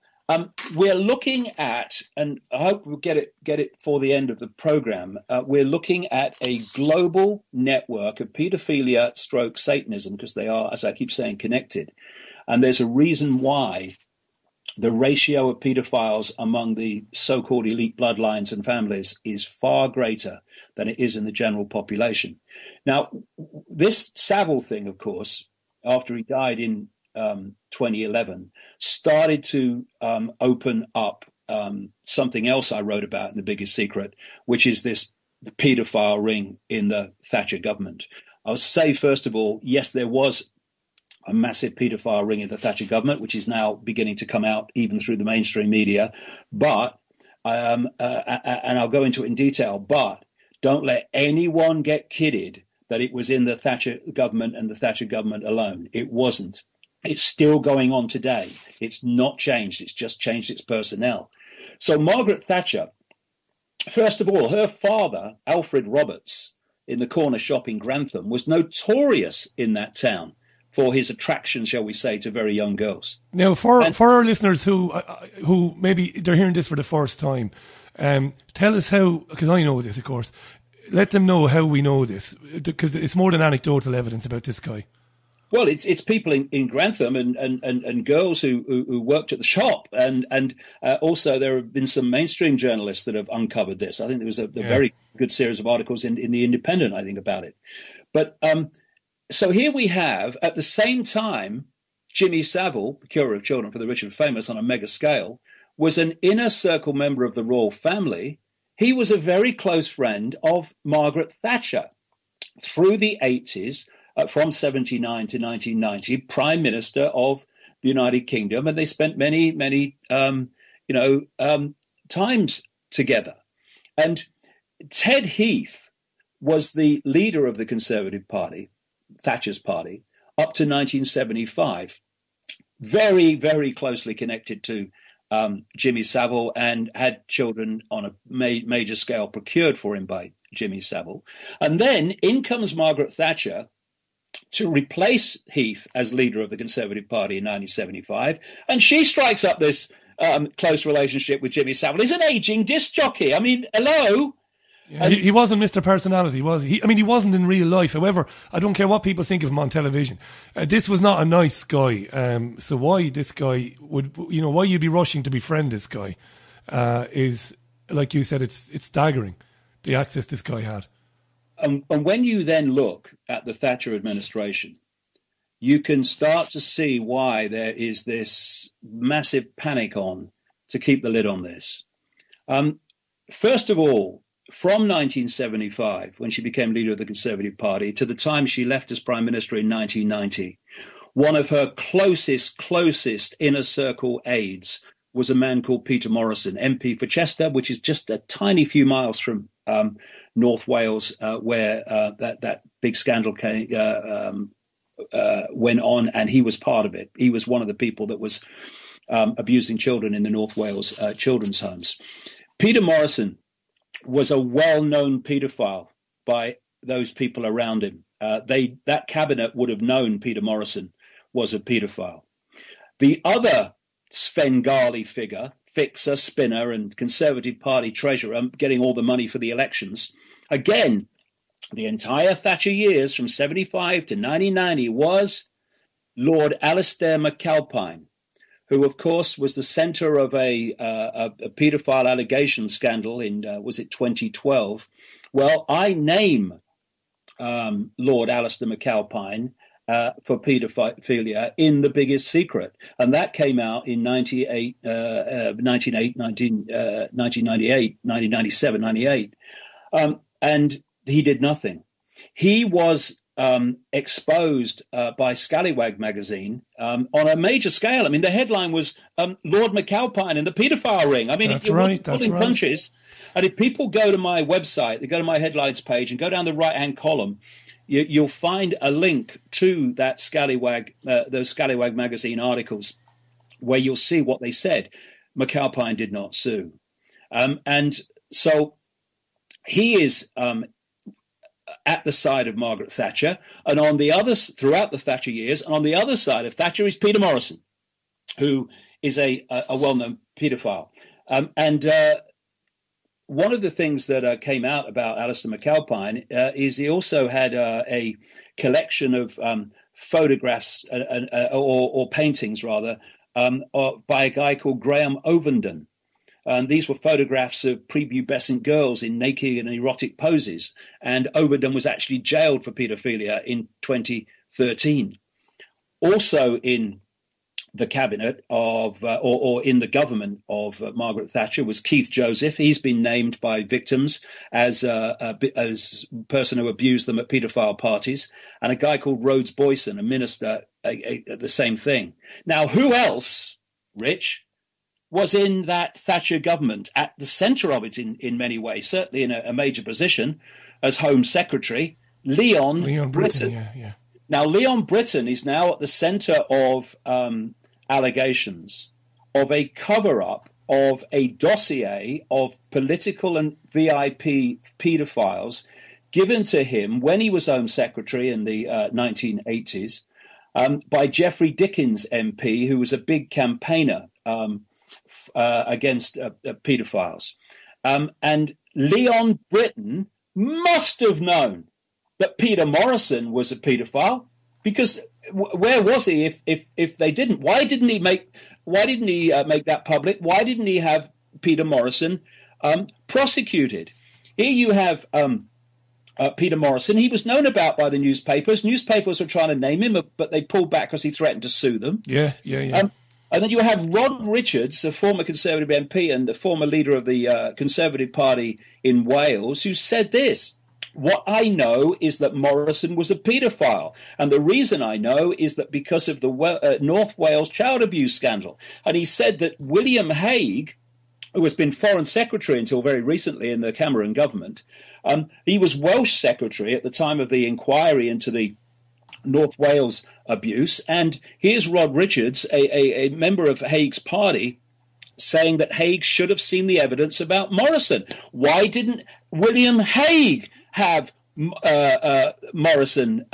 we're looking at, and I hope we'll get it for the end of the program, we're looking at a global network of paedophilia / Satanism, because they are, as I keep saying, connected. And there's a reason why the ratio of paedophiles among the so-called elite bloodlines and families is far greater than it is in the general population. Now, this Savile thing, of course, after he died in 2011, started to open up something else I wrote about in The Biggest Secret, which is this paedophile ring in the Thatcher government. I'll say, first of all, yes, there was a massive paedophile ring in the Thatcher government, which is now beginning to come out even through the mainstream media. But, and I'll go into it in detail, but don't let anyone get kidded that it was in the Thatcher government and the Thatcher government alone. It wasn't. It's still going on today. It's not changed. It's just changed its personnel. So Margaret Thatcher, first of all, her father, Alfred Roberts, in the corner shop in Grantham, was notorious in that town for his attraction, shall we say, to very young girls. Now, for our listeners who maybe they're hearing this for the first time, tell us how, because I know this, of course, let them know how we know this, because it's more than anecdotal evidence about this guy. Well, it's people in Grantham and girls who worked at the shop, and also there have been some mainstream journalists that have uncovered this. I think there was a very good series of articles in the Independent, I think, about it. But so here we have, at the same time, Jimmy Savile, the curer of children for the rich and famous on a mega scale, was an inner circle member of the royal family. He was a very close friend of Margaret Thatcher through the 80s. From 79 to 1990, Prime Minister of the United Kingdom, and they spent many times together. And Ted Heath was the leader of the Conservative Party, Thatcher's party, up to 1975. Very, very closely connected to Jimmy Savile, and had children on a major scale procured for him by Jimmy Savile. And then in comes Margaret Thatcher to replace Heath as leader of the Conservative Party in 1975. And she strikes up this close relationship with Jimmy Savile. He's an aging disc jockey. I mean, hello? Yeah, he wasn't Mr. Personality, was he? I mean, he wasn't in real life. However, I don't care what people think of him on television. This was not a nice guy. So why this guy would, why you'd be rushing to befriend this guy is, like you said, it's staggering, the access this guy had. And when you then look at the Thatcher administration, you can start to see why there is this massive panic on to keep the lid on this. First of all, from 1975, when she became leader of the Conservative Party, to the time she left as Prime Minister in 1990, one of her closest inner circle aides was a man called Peter Morrison, MP for Chester, which is just a tiny few miles from North Wales, where that big scandal went on, and he was part of it. He was one of the people that was abusing children in the North Wales children's homes. Peter Morrison was a well-known paedophile by those people around him. That cabinet would have known Peter Morrison was a paedophile. The other Svengali figure, fixer, spinner, and Conservative Party treasurer, getting all the money for the elections. Again, the entire Thatcher years from 75 to 1990 was Lord Alistair McAlpine, who, of course, was the centre of a paedophile allegation scandal in, was it 2012? Well, I name Lord Alistair McAlpine for paedophilia in The Biggest Secret. And that came out in 1997, 98. And he did nothing. He was exposed by Scallywag magazine on a major scale. I mean, the headline was Lord McAlpine in the paedophile ring. I mean, that's right. Punches. And if people go to my website, they go to my headlines page and go down the right-hand column, you'll find a link to that Scallywag, those Scallywag magazine articles, where you'll see what they said. McAlpine did not sue. And so he is at the side of Margaret Thatcher, and on the other, throughout the Thatcher years, and on the other side of Thatcher is Peter Morrison, who is a well-known paedophile. And one of the things that came out about Alistair McAlpine is he also had a collection of photographs or paintings, rather, by a guy called Graham Ovenden. And these were photographs of prepubescent girls in naked and erotic poses. And Ovenden was actually jailed for paedophilia in 2013. Also in the cabinet of, or in the government of Margaret Thatcher was Keith Joseph. He's been named by victims as a person who abused them at paedophile parties. And a guy called Rhodes Boyson, a minister, the same thing. Now, who else, Rich, was in that Thatcher government, at the centre of it in many ways, certainly in a major position as Home Secretary? Leon Britton. Yeah. Now, Leon Britton is now at the centre of allegations of a cover-up of a dossier of political and VIP paedophiles given to him when he was Home Secretary in the 1980s by Geoffrey Dickens MP, who was a big campaigner against paedophiles. And Leon Britton must have known that Peter Morrison was a paedophile, because where was he if they didn't? Why didn't he make that public? Why didn't he have Peter Morrison prosecuted? Here you have Peter Morrison. He was known about by the newspapers. Newspapers were trying to name him, but they pulled back because he threatened to sue them. Yeah. And then you have Rod Richards, a former Conservative MP and the former leader of the Conservative Party in Wales, who said this: "What I know is that Morrison was a paedophile. And the reason I know is that because of the North Wales child abuse scandal." And he said that William Hague, who has been Foreign Secretary until very recently in the Cameron government, he was Welsh Secretary at the time of the inquiry into the North Wales abuse. And here's Rod Richards, a member of Hague's party, saying that Hague should have seen the evidence about Morrison. Why didn't William Hague have Morrison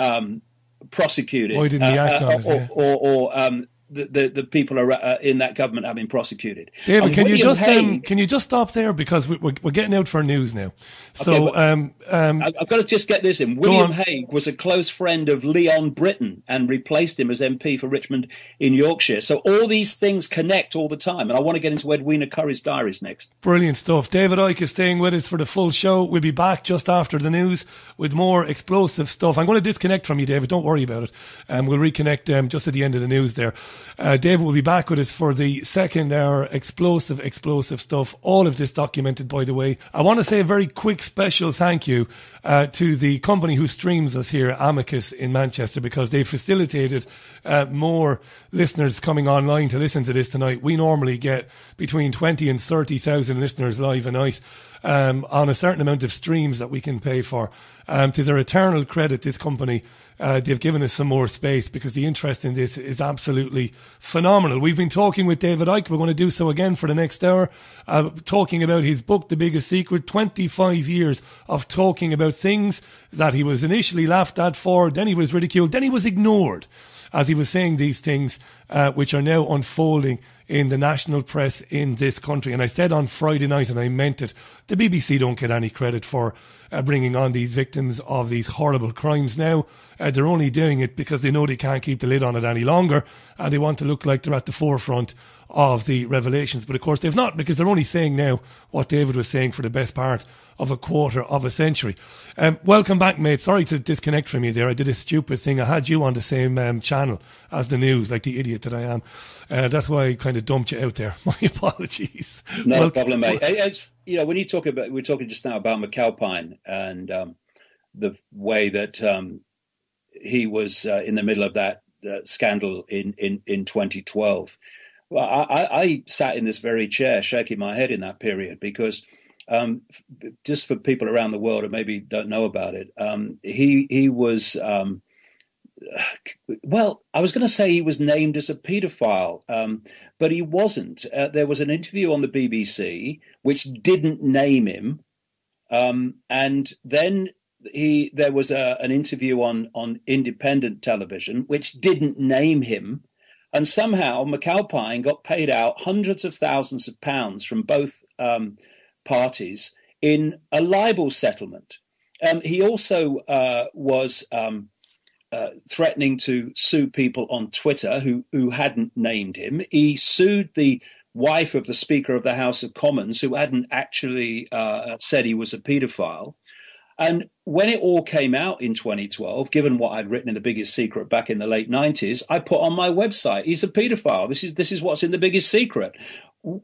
prosecuted? Why didn't he act on it? Or the people in that government have been prosecuted. David, can you just stop there, because we're getting out for news now. So I've got to just get this in. William Hague was a close friend of Leon Britton and replaced him as MP for Richmond in Yorkshire. So all these things connect all the time, and I want to get into Edwina Curry's diaries next. Brilliant stuff. David Icke is staying with us for the full show. We'll be back just after the news with more explosive stuff. I'm going to disconnect from you, David. Don't worry about it. We'll reconnect just at the end of the news there. David will be back with us for the second hour. Explosive stuff. All of this documented, by the way. I want to say a very quick special thank you to the company who streams us here, Amicus in Manchester, because they've facilitated more listeners coming online to listen to this tonight. We normally get between 20 and 30,000 listeners live a night on a certain amount of streams that we can pay for. To their eternal credit, this company, they've given us some more space, because the interest in this is absolutely phenomenal. We've been talking with David Icke. We're going to do so again for the next hour, talking about his book, The Biggest Secret, 25 years of talking about things that he was initially laughed at for, then he was ridiculed, then he was ignored as he was saying these things, which are now unfolding in the national press in this country. And I said on Friday night, and I meant it, the BBC don't get any credit for bringing on these victims of these horrible crimes now. They're only doing it because they know they can't keep the lid on it any longer, and they want to look like they're at the forefront of the revelations. But of course they've not, because they're only saying now what David was saying for the best part of a quarter of a century. Welcome back, mate. Sorry to disconnect from you there. I did a stupid thing. I had you on the same channel as the news, like the idiot that I am. That's why I kind of dumped you out there. My apologies. No problem, mate. It's, when we're talking just now about McAlpine and the way that he was in the middle of that scandal in 2012. Well, I sat in this very chair shaking my head in that period, because just for people around the world who maybe don't know about it, he was, well, I was going to say he was named as a paedophile, but he wasn't. There was an interview on the BBC which didn't name him, and then there was an interview on independent television which didn't name him. And somehow McAlpine got paid out hundreds of thousands of pounds from both parties in a libel settlement. He also was threatening to sue people on Twitter who hadn't named him. He sued the wife of the Speaker of the House of Commons, who hadn't actually said he was a paedophile. And when it all came out in 2012, given what I'd written in The Biggest Secret back in the late 90s, I put on my website, he's a paedophile. This is what's in The Biggest Secret.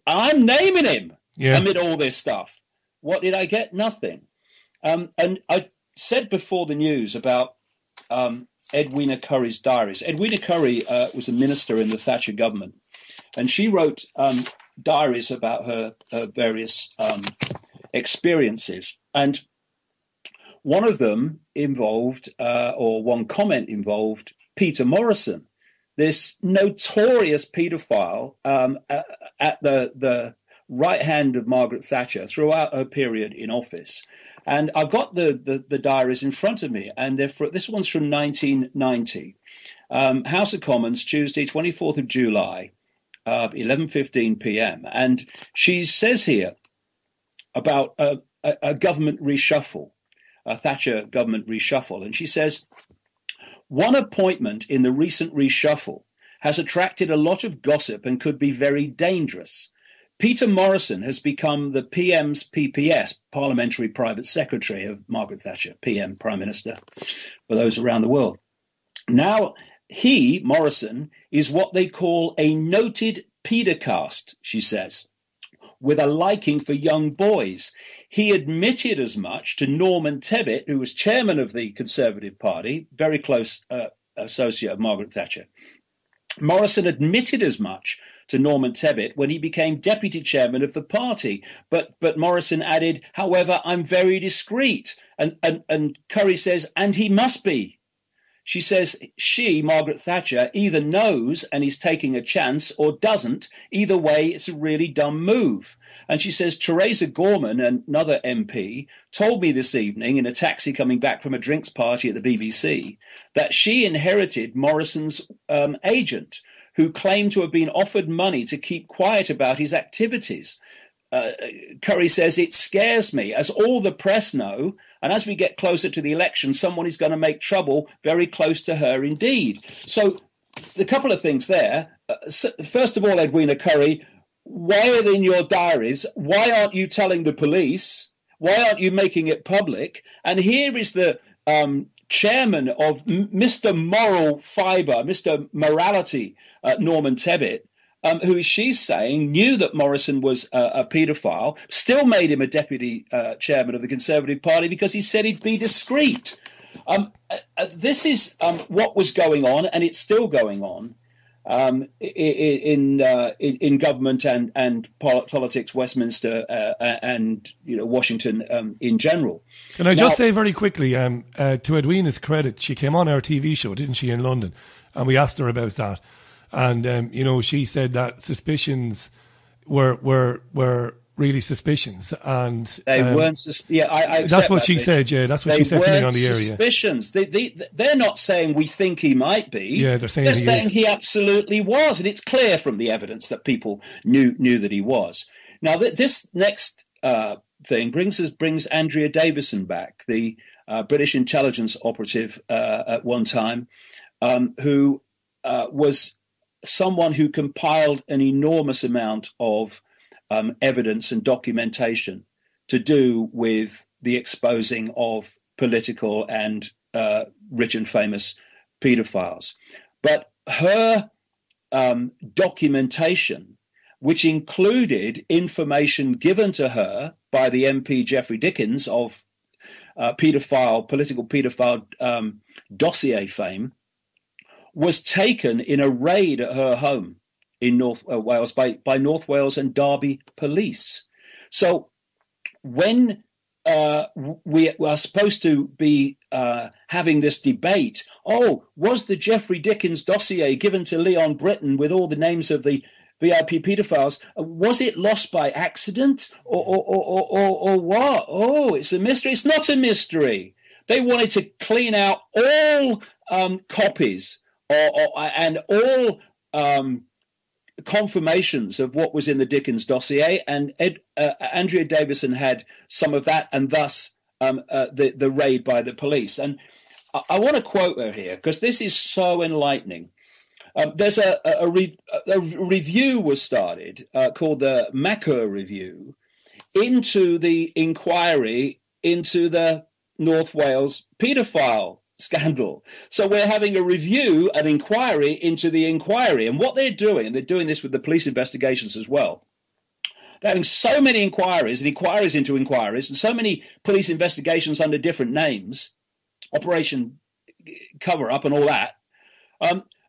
I'm naming him amid all this stuff. What did I get? Nothing. And I said before the news about Edwina Curry's diaries. Edwina Curry was a minister in the Thatcher government, and she wrote diaries about her various experiences. And one of them involved, or one comment involved, Peter Morrison, this notorious paedophile at the right hand of Margaret Thatcher throughout her period in office. And I've got the diaries in front of me, and this one's from 1990. House of Commons, Tuesday, 24th of July, 11:15 p.m. And she says here about a government reshuffle, a Thatcher government reshuffle. And she says, One appointment in the recent reshuffle has attracted a lot of gossip and could be very dangerous. Peter Morrison has become the PM's PPS, Parliamentary Private Secretary of Margaret Thatcher, PM, Prime Minister, for those around the world. Now, he, Morrison, is what they call a noted pedocast, she says, with a liking for young boys. He admitted as much to Norman Tebbit, who was chairman of the Conservative Party, very close associate of Margaret Thatcher. Morrison admitted as much to Norman Tebbit when he became deputy chairman of the party. But Morrison added, however, I'm very discreet. And Curry says, and he must be. She says she, Margaret Thatcher, either knows and is taking a chance or doesn't. Either way, it's a really dumb move. And she says Theresa Gorman, another MP, told me this evening in a taxi coming back from a drinks party at the BBC that she inherited Morrison's agent, who claimed to have been offered money to keep quiet about his activities. Curry says, it scares me, as all the press know, and as we get closer to the election, someone is going to make trouble very close to her indeed. So a couple of things there. First of all, Edwina Curry, why are they in your diaries? Why aren't you telling the police? Why aren't you making it public? And here is the chairman of Mr. Moral Fibre, Mr. Morality, Norman Tebbit, who she's saying knew that Morrison was a paedophile, still made him a deputy chairman of the Conservative Party because he said he'd be discreet. This is what was going on, and it's still going on in government and politics, Westminster and Washington in general. Can I just say very quickly, to Edwina's credit, she came on our TV show, didn't she, in London, and we asked her about that. And, she said that suspicions were really suspicions. And they weren't. I that's what she said. Yeah, that's what she said to me on the air. Suspicions. They're not saying we think he might be. Yeah, they're saying he absolutely was, and it's clear from the evidence that people knew that he was. Now, this next thing brings Andrea Davison back, the British intelligence operative at one time, who was someone who compiled an enormous amount of evidence and documentation to do with the exposing of political and rich and famous paedophiles. But her documentation, which included information given to her by the MP Geoffrey Dickens of political paedophile dossier fame, was taken in a raid at her home in North Wales by North Wales and Derby police. So when we are supposed to be having this debate, was the Geoffrey Dickens dossier given to Leon Britton with all the names of the VIP paedophiles, was it lost by accident or what? Oh, it's a mystery. It's not a mystery. They wanted to clean out all copies and all confirmations of what was in the Dickens dossier, and Andrea Davison had some of that, and thus the raid by the police. And I want to quote her here because this is so enlightening. There's a review was started called the Macker Review into the inquiry into the North Wales paedophile scandal. So we're having a review, an inquiry into the inquiry. And what they're doing this with the police investigations as well. They're having so many inquiries and inquiries into inquiries and so many police investigations under different names, Operation Cover Up and all that,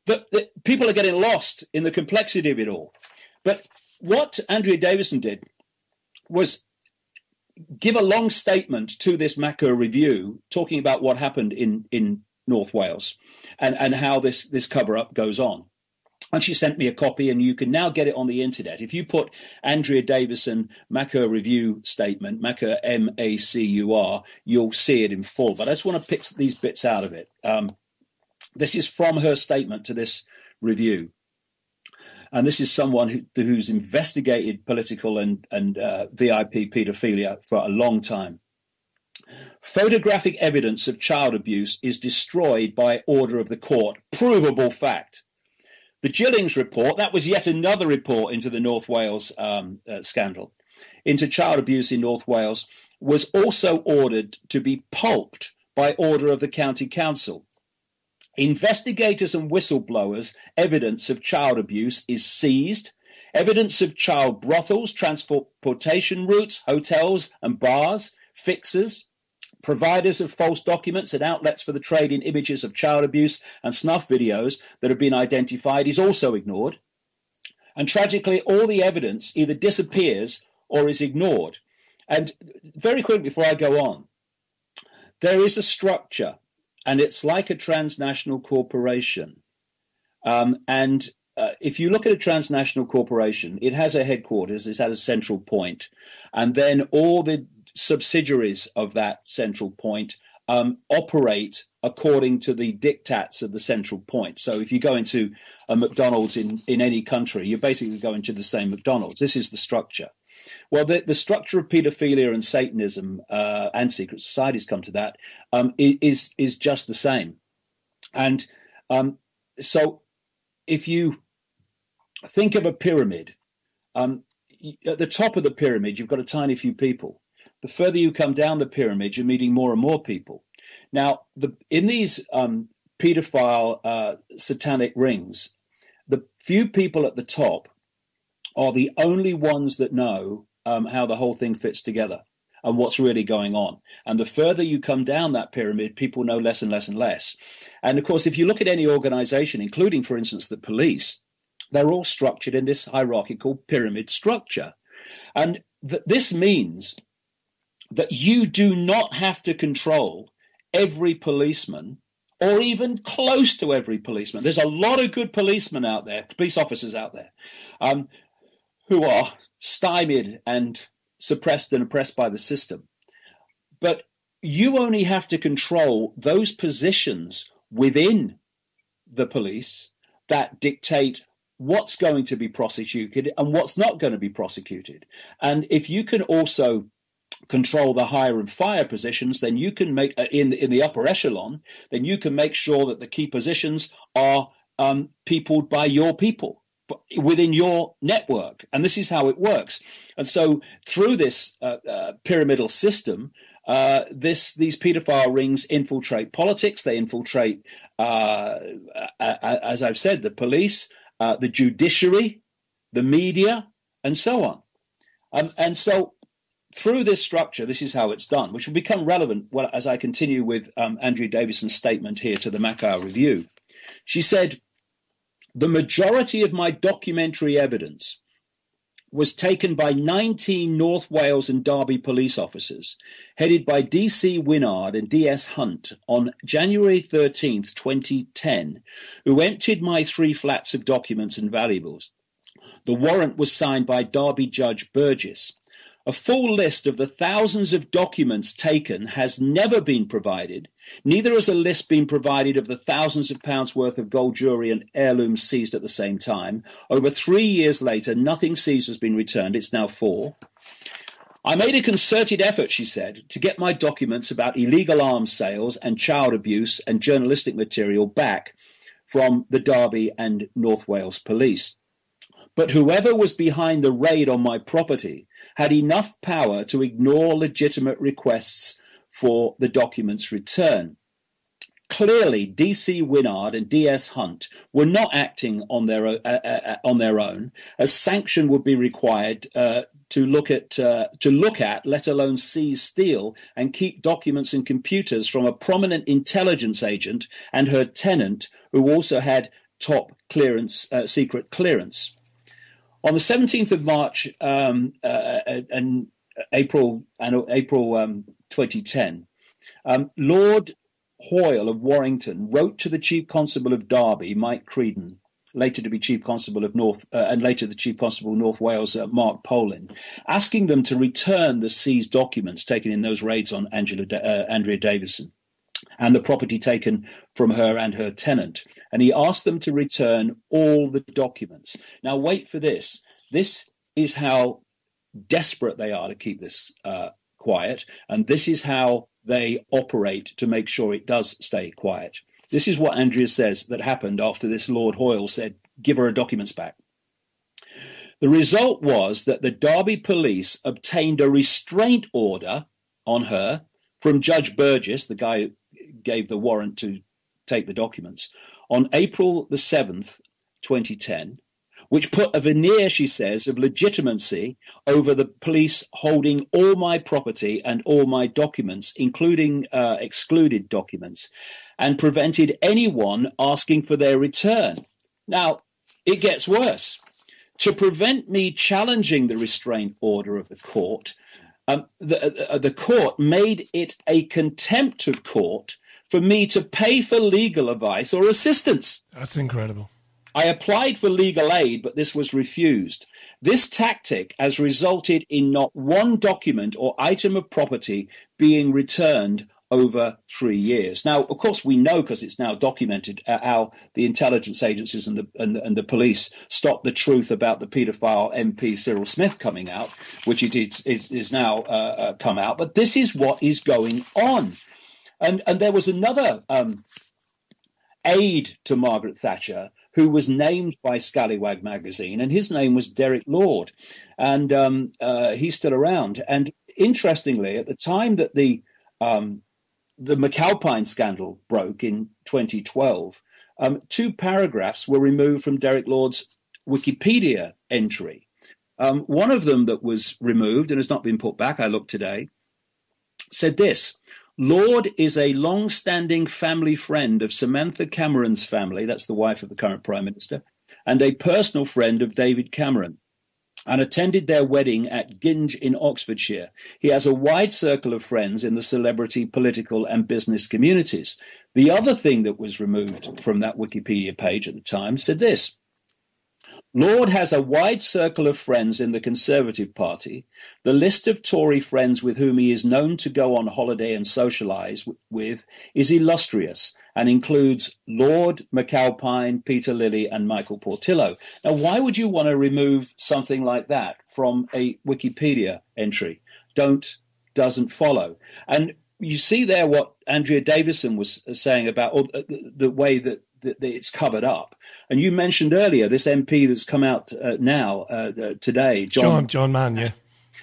that people are getting lost in the complexity of it all. But what Andrea Davison did was give a long statement to this Macker Review talking about what happened in North Wales and how this cover-up goes on. And she sent me a copy, and you can now get it on the internet. If you put Andrea Davison Macker Review statement, Macker MACUR, you'll see it in full. But I just want to pick these bits out of it. This is from her statement to this review. And this is someone who's investigated political and VIP paedophilia for a long time. Photographic evidence of child abuse is destroyed by order of the court. Provable fact. The Gillings report, that was yet another report into the North Wales scandal, into child abuse in North Wales, was also ordered to be pulped by order of the county council. Investigators and whistleblowers' evidence of child abuse is seized. Evidence of child brothels, transportation routes, hotels and bars, fixers, providers of false documents and outlets for the trade in images of child abuse and snuff videos that have been identified is also ignored. And tragically, all the evidence either disappears or is ignored. And very quickly before I go on, there is a structure, and it's like a transnational corporation. If you look at a transnational corporation, it has a headquarters, it has a central point, and then all the subsidiaries of that central point operate according to the diktats of the central point. So if you go into a McDonald's in any country, you're basically going to the same McDonald's. This is the structure. Well, the structure of paedophilia and Satanism and secret societies come to that is just the same. And so if you think of a pyramid, at the top of the pyramid, you've got a tiny few people. The further you come down the pyramid, you're meeting more and more people. Now, in these pedophile satanic rings, the few people at the top are the only ones that know how the whole thing fits together and what's really going on. And the further you come down that pyramid, people know less and less and less. And of course, if you look at any organization, including, for instance, the police, they're all structured in this hierarchical pyramid structure. And this means that you do not have to control every policeman or even close to every policeman. There's a lot of good policemen out there, police officers out there, who are stymied and suppressed and oppressed by the system. But you only have to control those positions within the police that dictate what's going to be prosecuted and what's not going to be prosecuted. And if you can also control the hire and fire positions, then you can make in the upper echelon, then you can make sure that the key positions are peopled by your people within your network. And this is how it works. And so through this pyramidal system, these pedophile rings infiltrate politics. They infiltrate, as I've said, the police, the judiciary, the media, and so on. And so through this structure, this is how it's done, which will become relevant as I continue with Andrea Davison's statement here to the Macau Review. She said, "The majority of my documentary evidence was taken by 19 North Wales and Derby police officers, headed by DC Wynnard and DS Hunt, on January 13th, 2010, who emptied my 3 flats of documents and valuables. The warrant was signed by Derby Judge Burgess. A full list of the thousands of documents taken has never been provided. Neither has a list been provided of the thousands of pounds worth of gold jewellery and heirlooms seized at the same time. Over 3 years later, nothing seized has been returned. It's now 4. I made a concerted effort," she said, "to get my documents about illegal arms sales and child abuse and journalistic material back from the Derby and North Wales police. But whoever was behind the raid on my property had enough power to ignore legitimate requests for the documents' return. Clearly, DC Wynnard and DS Hunt were not acting on their own, as sanction would be required to look at, let alone seize, steal, and keep documents and computers from a prominent intelligence agent and her tenant, who also had top clearance, secret clearance. On the 17th of March and April 2010, Lord Hoyle of Warrington wrote to the Chief Constable of Derby, Mike Creedon, later to be Chief Constable of and later the Chief Constable of North Wales, Mark Polin, asking them to return the seized documents taken in those raids on Andrea Davison and the property taken from her and her tenant. And he asked them to return all the documents. Now, wait for this. This is how desperate they are to keep this quiet. And this is how they operate to make sure it does stay quiet. This is what Andrea says that happened after this Lord Hoyle said, give her her documents back. The result was that the Derby police obtained a restraint order on her from Judge Burgess, the guy who gave the warrant to take the documents, on April the 7th, 2010, which put a veneer, she says, of legitimacy over the police holding all my property and all my documents, including excluded documents, and prevented anyone asking for their return. Now, it gets worse. To prevent me challenging the restraint order of the court, the court made it a contempt of court for me to pay for legal advice or assistance. That's incredible. I applied for legal aid, but this was refused. This tactic has resulted in not one document or item of property being returned over 3 years. Now, of course, we know, because it's now documented, how the intelligence agencies and the police stopped the truth about the paedophile MP Cyril Smith coming out, which it is now come out. But this is what is going on. And there was another aide to Margaret Thatcher who was named by Scallywag magazine, and his name was Derek Lord. And he's still around. And interestingly, at the time that the McAlpine scandal broke in 2012, 2 paragraphs were removed from Derek Lord's Wikipedia entry. One of them that was removed and has not been put back, I looked today, said this: Lord is a long-standing family friend of Samantha Cameron's family, that's the wife of the current Prime Minister, and a personal friend of David Cameron, and attended their wedding at Ginge in Oxfordshire. He has a wide circle of friends in the celebrity, political and business communities. The other thing that was removed from that Wikipedia page at the time said this: Lord has a wide circle of friends in the Conservative Party. The list of Tory friends with whom he is known to go on holiday and socialise with is illustrious and includes Lord, McAlpine, Peter Lilly and Michael Portillo. Now, why would you want to remove something like that from a Wikipedia entry? Doesn't follow. And you see there what Andrea Davison was saying about the way that it's covered up. And you mentioned earlier this MP that's come out now today, John Mann, yeah,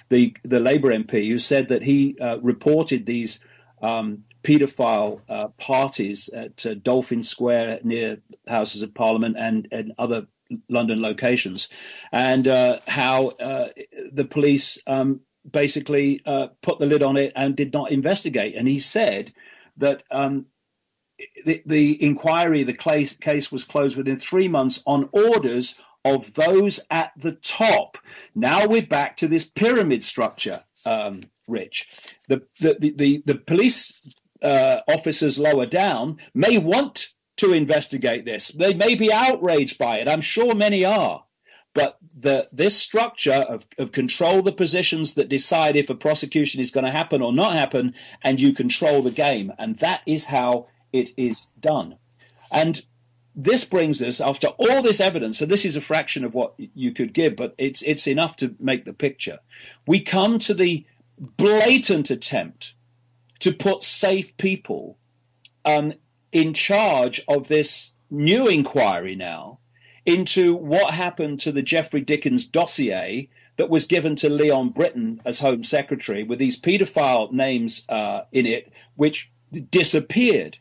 the Labour MP, who said that he reported these paedophile parties at Dolphin Square near Houses of Parliament and other London locations, and how the police basically put the lid on it and did not investigate. And he said that the inquiry, the case was closed within 3 months on orders of those at the top. Now we're back to this pyramid structure, Rich. The police officers lower down may want to investigate this. They may be outraged by it. I'm sure many are. But this structure of control the positions that decide if a prosecution is going to happen or not happen, and you control the game. And that is how it is done. And this brings us, after all this evidence, so this is a fraction of what you could give, but it's enough to make the picture. We come to the blatant attempt to put safe people in charge of this new inquiry now into what happened to the Geoffrey Dickens dossier that was given to Leon Britton as Home Secretary, with these paedophile names in it, which disappeared.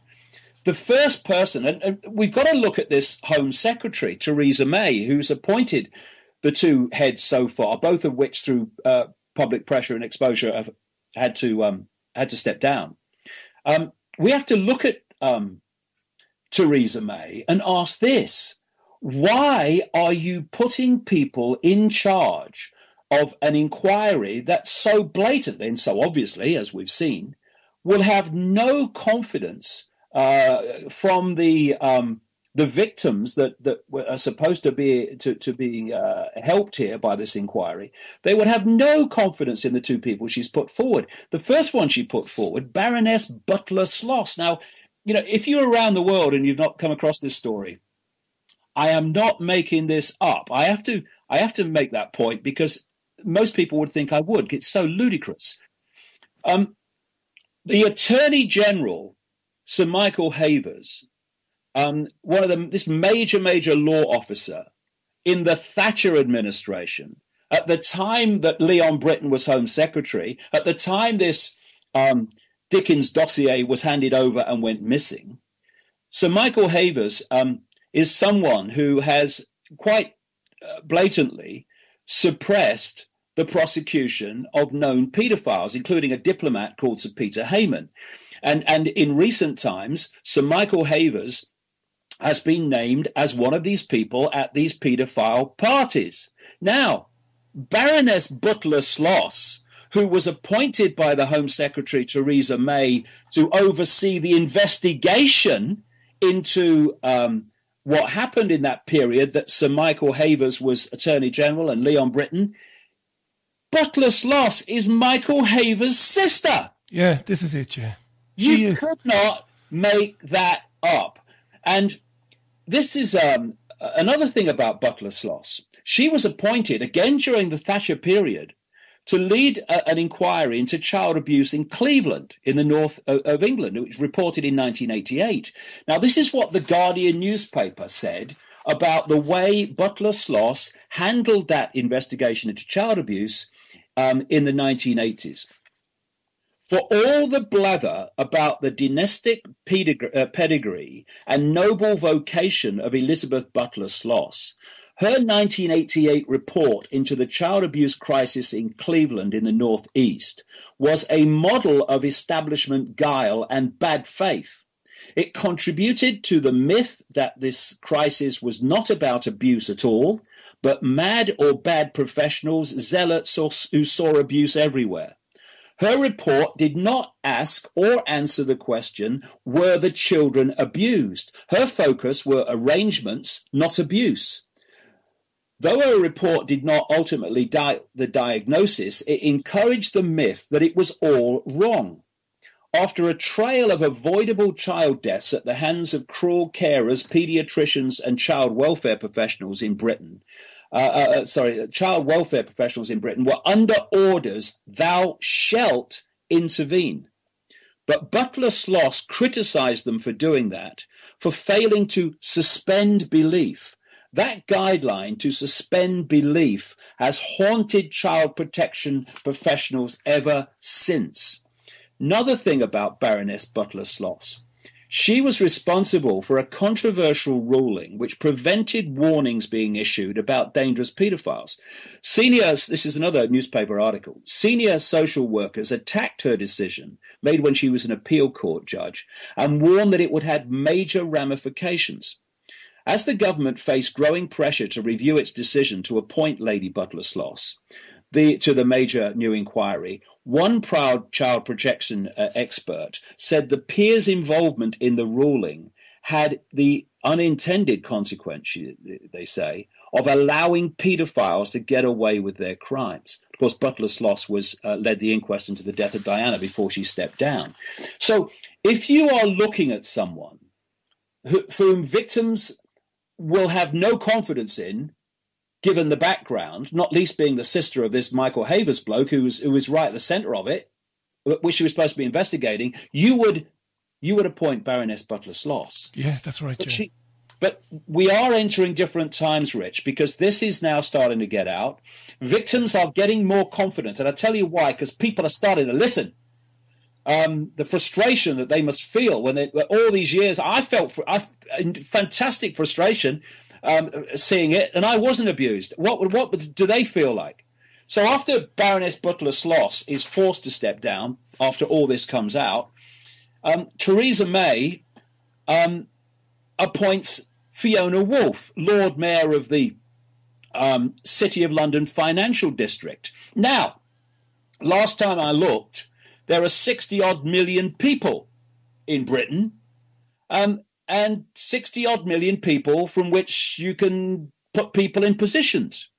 The first person, and we've got to look at this Home Secretary, Theresa May, who's appointed the 2 heads so far, both of which through public pressure and exposure have had to step down. We have to look at Theresa May and ask this: why are you putting people in charge of an inquiry that so blatantly and so obviously, as we've seen, will have no confidence from the victims that are supposed to be helped here by this inquiry? They would have no confidence in the 2 people she's put forward. The first one she put forward, Baroness Butler Sloss. Now, you know, if you're around the world and you've not come across this story, I am not making this up. I have to make that point because most people would think I would. It's so ludicrous. The Attorney General, Sir Michael Havers, this major law officer in the Thatcher administration, at the time that Leon Brittan was Home Secretary, at the time this Dickens dossier was handed over and went missing, Sir Michael Havers is someone who has quite blatantly suppressed the prosecution of known paedophiles, including a diplomat called Sir Peter Heyman. And in recent times, Sir Michael Havers has been named as one of these people at these paedophile parties. Now, Baroness Butler-Sloss, who was appointed by the Home Secretary Theresa May to oversee the investigation into what happened in that period that Sir Michael Havers was Attorney General and Leon Brittan, Butler-Sloss is Michael Havers' sister. Yeah, this is it, yeah. You could not make that up. And this is another thing about Butler-Sloss. She was appointed, again during the Thatcher period, to lead an inquiry into child abuse in Cleveland, in the north of England, which was reported in 1988. Now, this is what the Guardian newspaper said about the way Butler-Sloss handled that investigation into child abuse in the 1980s. For all the blather about the dynastic pedigree and noble vocation of Elizabeth Butler-Sloss, her 1988 report into the child abuse crisis in Cleveland in the Northeast was a model of establishment guile and bad faith. It contributed to the myth that this crisis was not about abuse at all, but mad or bad professionals, zealots who saw abuse everywhere. Her report did not ask or answer the question, were the children abused? Her focus were arrangements, not abuse. Though her report did not ultimately the diagnosis, it encouraged the myth that it was all wrong. After a trail of avoidable child deaths at the hands of cruel carers, paediatricians and child welfare professionals in Britain, child welfare professionals in Britain were under orders, thou shalt intervene. But Butler-Sloss criticised them for doing that, for failing to suspend belief. That guideline to suspend belief has haunted child protection professionals ever since. Another thing about Baroness Butler-Sloss, she was responsible for a controversial ruling which prevented warnings being issued about dangerous paedophiles. This is another newspaper article, senior social workers attacked her decision, made when she was an appeal court judge, and warned that it would have major ramifications. As the government faced growing pressure to review its decision to appoint Lady Butler-Sloss to the major new inquiry, one proud child protection expert said the peers' involvement in the ruling had the unintended consequence, they say, of allowing paedophiles to get away with their crimes. Of course, Butler-Sloss led the inquest into the death of Diana before she stepped down. So if you are looking at someone whom victims will have no confidence in, given the background, not least being the sister of this Michael Havers bloke who was right at the centre of it, which she was supposed to be investigating, you would appoint Baroness Butler-Sloss. Yeah, that's right. But we are entering different times, Rich, because this is now starting to get out. Victims are getting more confident, and I'll tell you why, because people are starting to listen. The frustration that they must feel when all these years, I felt fantastic frustration seeing it, and I wasn't abused. What do they feel like? So after Baroness Butler-Sloss is forced to step down, after all this comes out, Theresa May appoints Fiona Woolf, Lord Mayor of the City of London Financial District. Now, last time I looked, there are 60-odd million people in Britain, and 60-odd million people from which you can put people in positions.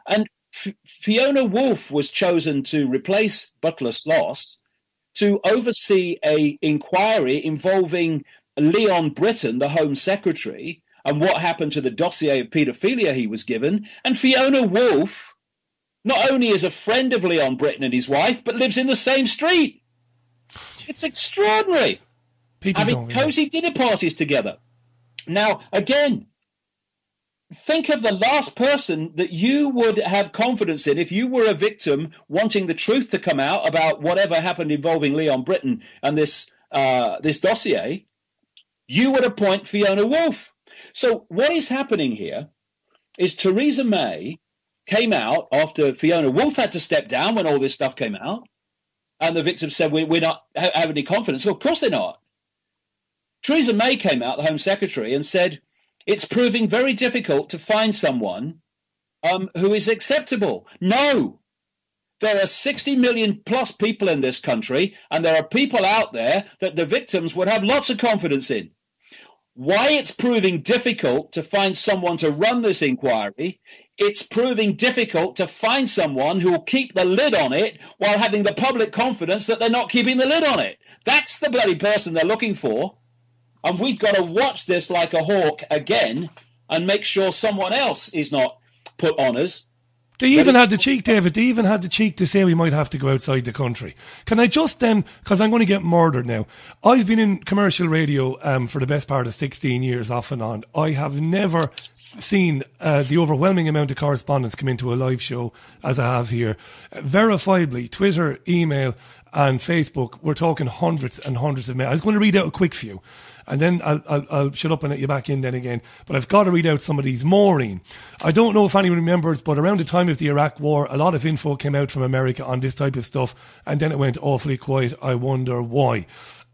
And Fiona Woolf was chosen to replace Butler-Sloss to oversee an inquiry involving Leon Brittan, the Home Secretary, and what happened to the dossier of paedophilia he was given. And Fiona Woolf not only is a friend of Leon Brittan and his wife, but lives in the same street. It's extraordinary. People Having cosy dinner parties together. Now, again, think of the last person that you would have confidence in if you were a victim wanting the truth to come out about whatever happened involving Leon Britton and this dossier. You would appoint Fiona Woolf. So what is happening here is Theresa May came out after Fiona Woolf had to step down when all this stuff came out, and the victims said, we're not having any confidence. Well, of course they're not. Theresa May came out, the Home Secretary, and said, it's proving very difficult to find someone who is acceptable. No, there are 60 million plus people in this country, and there are people out there that the victims would have lots of confidence in. Why it's proving difficult to find someone to run this inquiry, it's proving difficult to find someone who will keep the lid on it while having the public confidence that they're not keeping the lid on it. That's the bloody person they're looking for. And we've got to watch this like a hawk again and make sure someone else is not put on us. They even had the cheek, David, they even had the cheek to say we might have to go outside the country. Can I just then, because I'm going to get murdered now. I've been in commercial radio for the best part of 16 years off and on. I have never seen the overwhelming amount of correspondence come into a live show as I have here. Verifiably, Twitter, email and Facebook, we're talking hundreds and hundreds of mail. I was going to read out a quick few, and then I'll shut up and let you back in then again. But I've got to read out some of these. Maureen, I don't know if anyone remembers, but around the time of the Iraq War, a lot of info came out from America on this type of stuff, and then it went awfully quiet. I wonder why.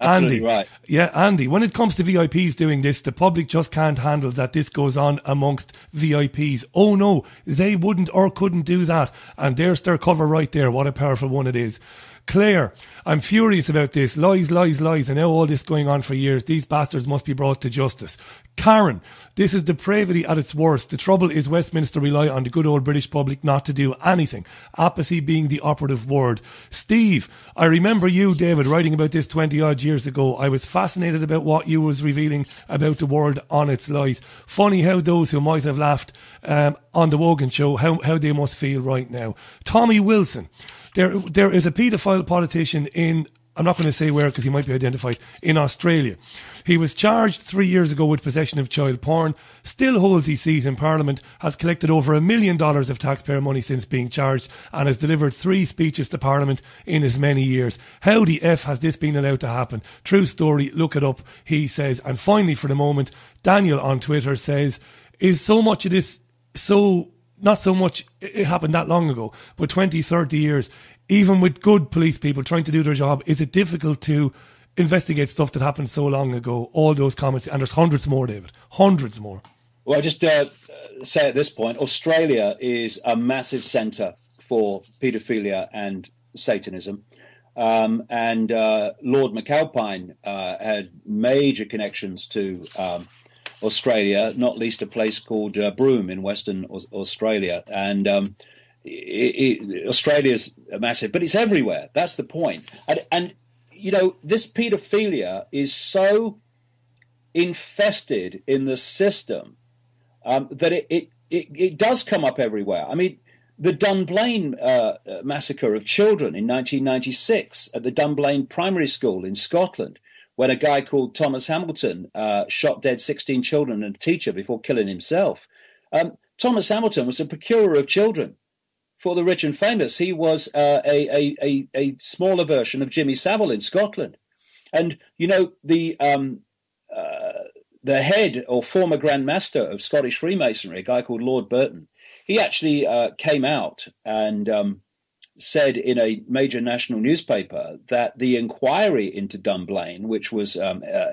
Absolutely Andy, right. Yeah, Andy, when it comes to VIPs doing this, the public just can't handle that this goes on amongst VIPs. Oh no, they wouldn't or couldn't do that. And there's their cover right there. What a powerful one it is. Claire, I'm furious about this. Lies, lies, lies. And now all this going on for years. These bastards must be brought to justice. Karen, this is depravity at its worst. The trouble is Westminster rely on the good old British public not to do anything. Apathy being the operative word. Steve, I remember you, David, writing about this 20 odd years ago. I was fascinated about what you was revealing about the world on its lies. Funny how those who might have laughed on the Wogan show, how they must feel right now. Tommy Wilson, there is a paedophile politician in, I'm not going to say where because he might be identified, in Australia. He was charged 3 years ago with possession of child porn, still holds his seat in Parliament, has collected over $1 million of taxpayer money since being charged, and has delivered 3 speeches to Parliament in as many years. How the F has this been allowed to happen? True story, look it up, he says. And finally, for the moment, Daniel on Twitter says, is so much of this so... Not so much it happened that long ago, but 20, 30 years, even with good police people trying to do their job, is it difficult to investigate stuff that happened so long ago? All those comments, and there's hundreds more, David, hundreds more. Well, I just say at this point, Australia is a massive centre for paedophilia and Satanism. And Lord McAlpine had major connections to Australia, not least a place called Broome in Western Australia. And Australia's massive, but it's everywhere. That's the point. And you know, this paedophilia is so infested in the system that it does come up everywhere. I mean, the Dunblane massacre of children in 1996 at the Dunblane Primary School in Scotland, when a guy called Thomas Hamilton shot dead 16 children and a teacher before killing himself. Thomas Hamilton was a procurer of children for the rich and famous. He was a smaller version of Jimmy Savile in Scotland. And, you know, the head or former Grand Master of Scottish Freemasonry, a guy called Lord Burton, he actually came out and said in a major national newspaper that the inquiry into Dunblane, which was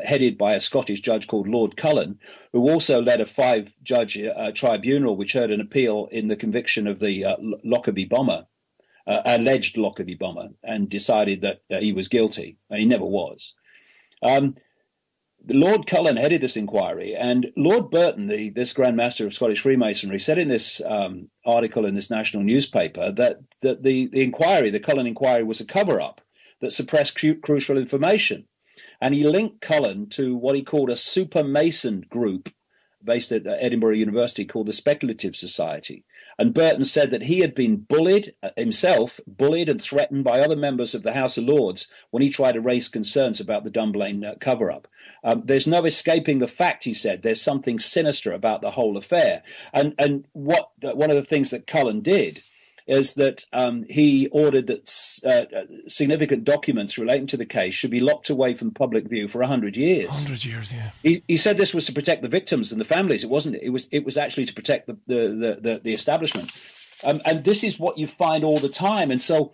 headed by a Scottish judge called Lord Cullen, who also led a 5-judge tribunal which heard an appeal in the conviction of the Lockerbie bomber, alleged Lockerbie bomber, and decided that he was guilty. And he never was. Lord Cullen headed this inquiry, and Lord Burton, this Grand Master of Scottish Freemasonry, said in this article in this national newspaper that the inquiry, the Cullen inquiry, was a cover-up that suppressed crucial information. And he linked Cullen to what he called a super Mason group based at Edinburgh University called the Speculative Society. And Burton said that he had been bullied and threatened by other members of the House of Lords when he tried to raise concerns about the Dunblane cover-up. There's no escaping the fact, he said, there's something sinister about the whole affair. And one of the things that Cullen did is that he ordered that significant documents relating to the case should be locked away from public view for 100 years. 100 years, yeah. He said this was to protect the victims and the families. It wasn't. It was actually to protect the establishment. And this is what you find all the time. And so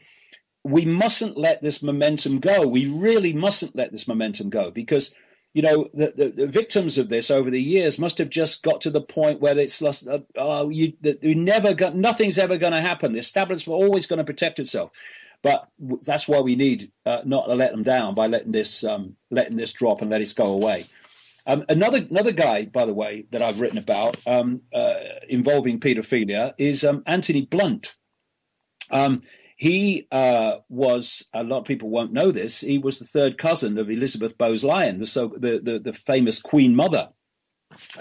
we mustn't let this momentum go. We really mustn't let this momentum go, because the victims of this over the years must have just got to the point where it's nothing's ever going to happen. The establishment is always going to protect itself. But that's why we need not to let them down by letting this drop and let it go away. Another guy, by the way, that I've written about involving paedophilia is Anthony Blunt. He was, a lot of people won't know this, he was the third cousin of Elizabeth Bowes-Lyon, the famous Queen Mother,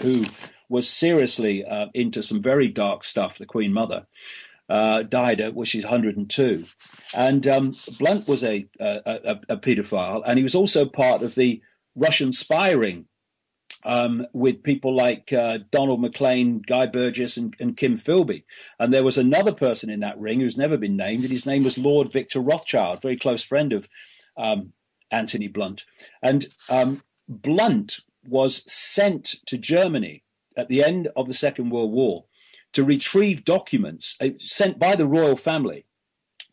who was seriously into some very dark stuff. The Queen Mother died at, she's 102. And Blunt was a paedophile, and he was also part of the Russian spy ring with people like Donald McLean, Guy Burgess, and Kim Philby. And there was another person in that ring who's never been named, and his name was Lord Victor Rothschild, very close friend of Anthony Blunt. And Blunt was sent to Germany at the end of the Second World War to retrieve documents, sent by the royal family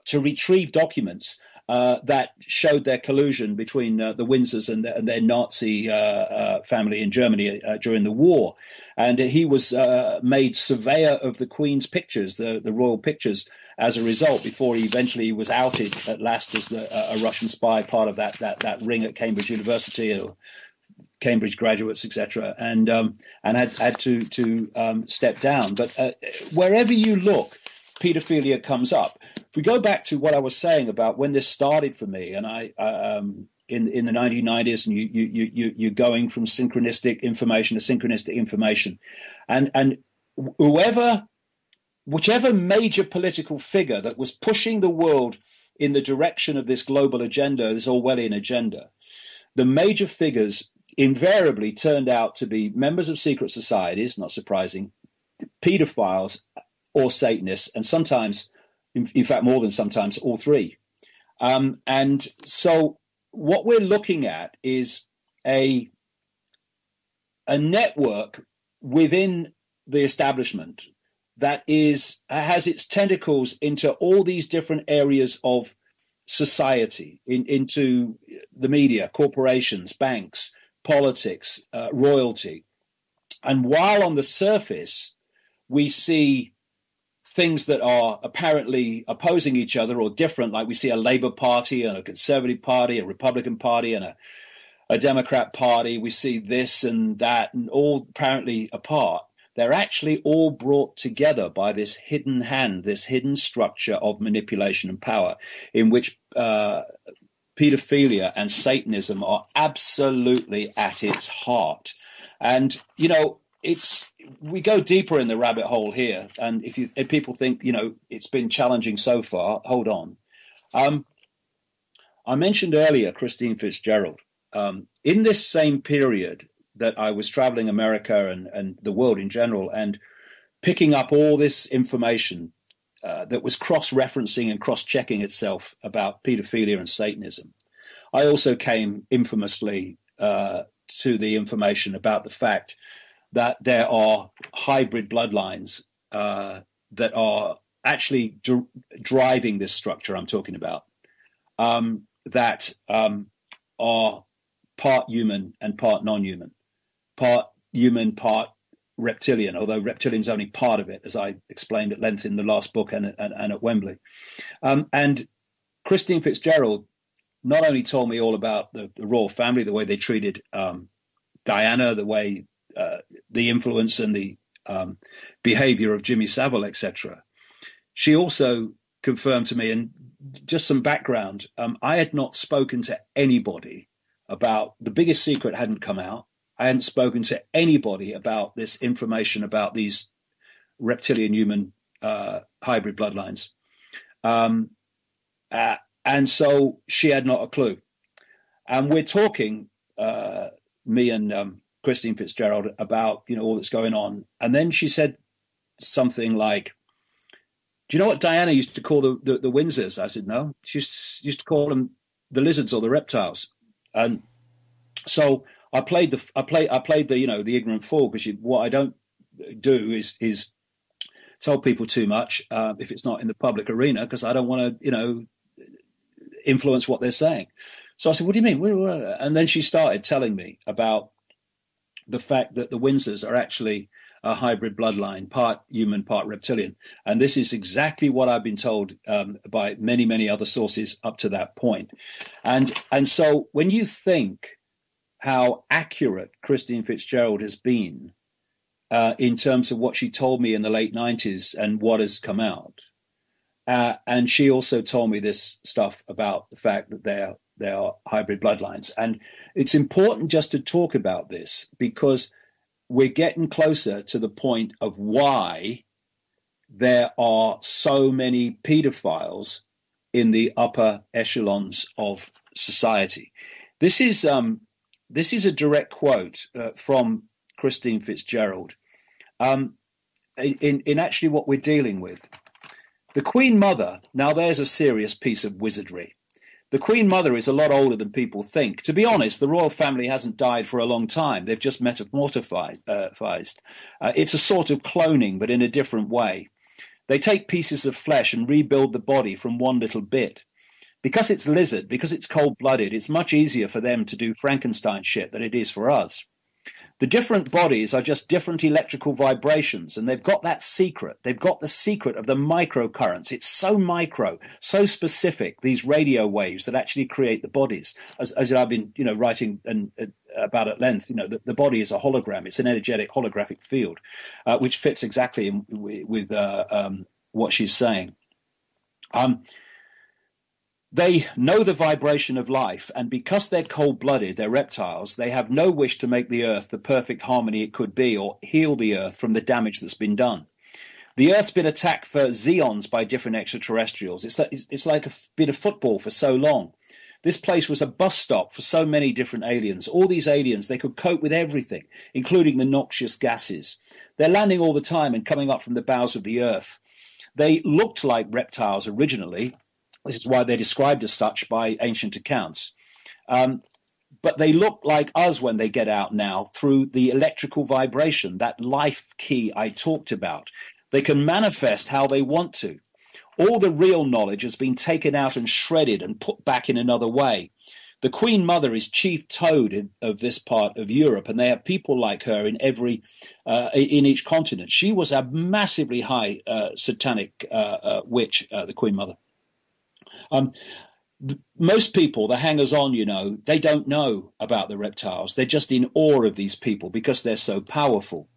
to retrieve documents that showed their collusion between the Windsors and their Nazi family in Germany during the war. And he was made surveyor of the Queen's pictures, the royal pictures, as a result, before he eventually was outed at last as a Russian spy, part of that ring at Cambridge University, or Cambridge graduates, etc., and had to step down. But wherever you look, paedophilia comes up. If we go back to what I was saying about when this started for me, and I in the 1990s, and you're going from synchronistic information to synchronistic information, and whichever major political figure that was pushing the world in the direction of this global agenda, this Orwellian agenda, the major figures invariably turned out to be members of secret societies, not surprising, pedophiles or Satanists, and sometimes, in fact, more than sometimes, all three. And so what we're looking at is a network within the establishment that has its tentacles into all these different areas of society, into the media, corporations, banks, politics, royalty. And while on the surface we see things that are apparently opposing each other or different, like we see a Labour Party and a Conservative Party, a Republican Party and a Democrat Party, we see this and that, and all apparently apart, they're actually all brought together by this hidden hand, this hidden structure of manipulation and power, in which pedophilia and Satanism are absolutely at its heart. And, we go deeper in the rabbit hole here. And if people think, it's been challenging so far, hold on. I mentioned earlier Christine Fitzgerald. In this same period that I was traveling America and the world in general and picking up all this information that was cross-referencing and cross-checking itself about pedophilia and Satanism, I also came infamously to the information about the fact that there are hybrid bloodlines that are actually driving this structure I'm talking about, that are part human and part non-human, part human, part reptilian, although reptilian's only part of it, as I explained at length in the last book and at Wembley. And Christine Fitzgerald not only told me all about the royal family, the way they treated Diana, the way the influence and the behavior of Jimmy Savile, etc. She also confirmed to me, and just some background, I had not spoken to anybody about, the biggest secret hadn't come out. I hadn't spoken to anybody about this information about these reptilian human hybrid bloodlines. And so she had not a clue. And we're talking, me and Christine Fitzgerald, about, all that's going on. And then she said something like, do you know what Diana used to call the Windsors? I said, no. She used to call them the lizards or the reptiles. And so I played the the ignorant fool, because what I don't do is tell people too much if it's not in the public arena, because I don't want to influence what they're saying. So I said, what do you mean? And then she started telling me about the fact that the Windsors are actually a hybrid bloodline, part human, part reptilian. And this is exactly what I've been told by many, many other sources up to that point. And so when you think how accurate Christine Fitzgerald has been in terms of what she told me in the late 90s and what has come out, and she also told me this stuff about the fact that they are hybrid bloodlines. And it's important just to talk about this, because we're getting closer to the point of why there are so many pedophiles in the upper echelons of society. This is a direct quote from Christine Fitzgerald in actually what we're dealing with. The Queen Mother, now there's a serious piece of wizardry. The Queen Mother is a lot older than people think. To be honest, the royal family hasn't died for a long time. They've just metamorphosed. It's a sort of cloning, but in a different way. They take pieces of flesh and rebuild the body from one little bit. Because it's lizard, because it's cold-blooded, it's much easier for them to do Frankenstein shit than it is for us. The different bodies are just different electrical vibrations, and they've got that secret. They've got the secret of the microcurrents. It's so micro, so specific, these radio waves that actually create the bodies. As I've been, writing about at length, the body is a hologram. It's an energetic holographic field, which fits exactly with what she's saying. They know the vibration of life, and because they're cold-blooded, they're reptiles, they have no wish to make the earth the perfect harmony it could be, or heal the earth from the damage that's been done. The earth's been attacked for Xeons by different extraterrestrials. It's like been a football for so long. This place was a bus stop for so many different aliens. All these aliens, they could cope with everything, including the noxious gases. They're landing all the time and coming up from the bowels of the earth. They looked like reptiles originally. This is why they're described as such by ancient accounts. But they look like us when they get out now through the electrical vibration, that life key I talked about. They can manifest how they want to. All the real knowledge has been taken out and shredded and put back in another way. The Queen Mother is chief toad of this part of Europe, and they have people like her in in each continent. She was a massively high satanic witch, the Queen Mother. Most people, the hangers-on, they don't know about the reptiles. They're just in awe of these people because they're so powerful.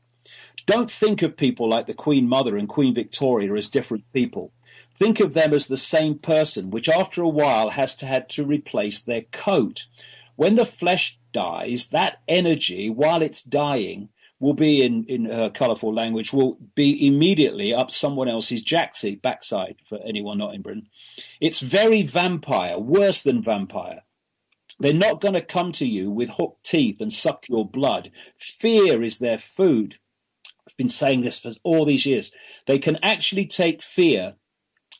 Don't think of people like the Queen Mother and Queen Victoria as different people. Think of them as the same person, which after a while had to replace their coat. When the flesh dies, that energy, while it's dying, will be, in her colourful language, will be immediately up someone else's backside, for anyone not in Britain. It's very vampire, worse than vampire. They're not going to come to you with hooked teeth and suck your blood. Fear is their food. I've been saying this for all these years. They can actually take fear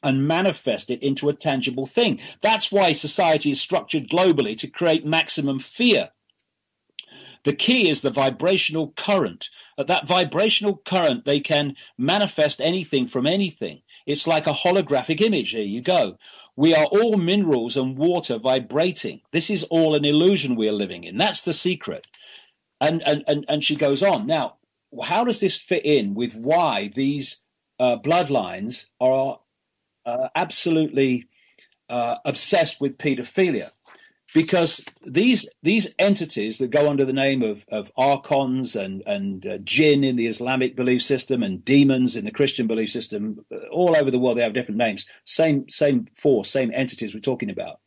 and manifest it into a tangible thing. That's why society is structured globally, to create maximum fear. The key is the vibrational current. At that vibrational current, they can manifest anything from anything. It's like a holographic image. There you go. We are all minerals and water vibrating. This is all an illusion we are living in. That's the secret. And she goes on. Now, how does this fit in with why these bloodlines are absolutely obsessed with paedophilia? Because these entities that go under the name of archons and jinn in the Islamic belief system and demons in the Christian belief system, all over the world they have different names. Same force, same entities we're talking about.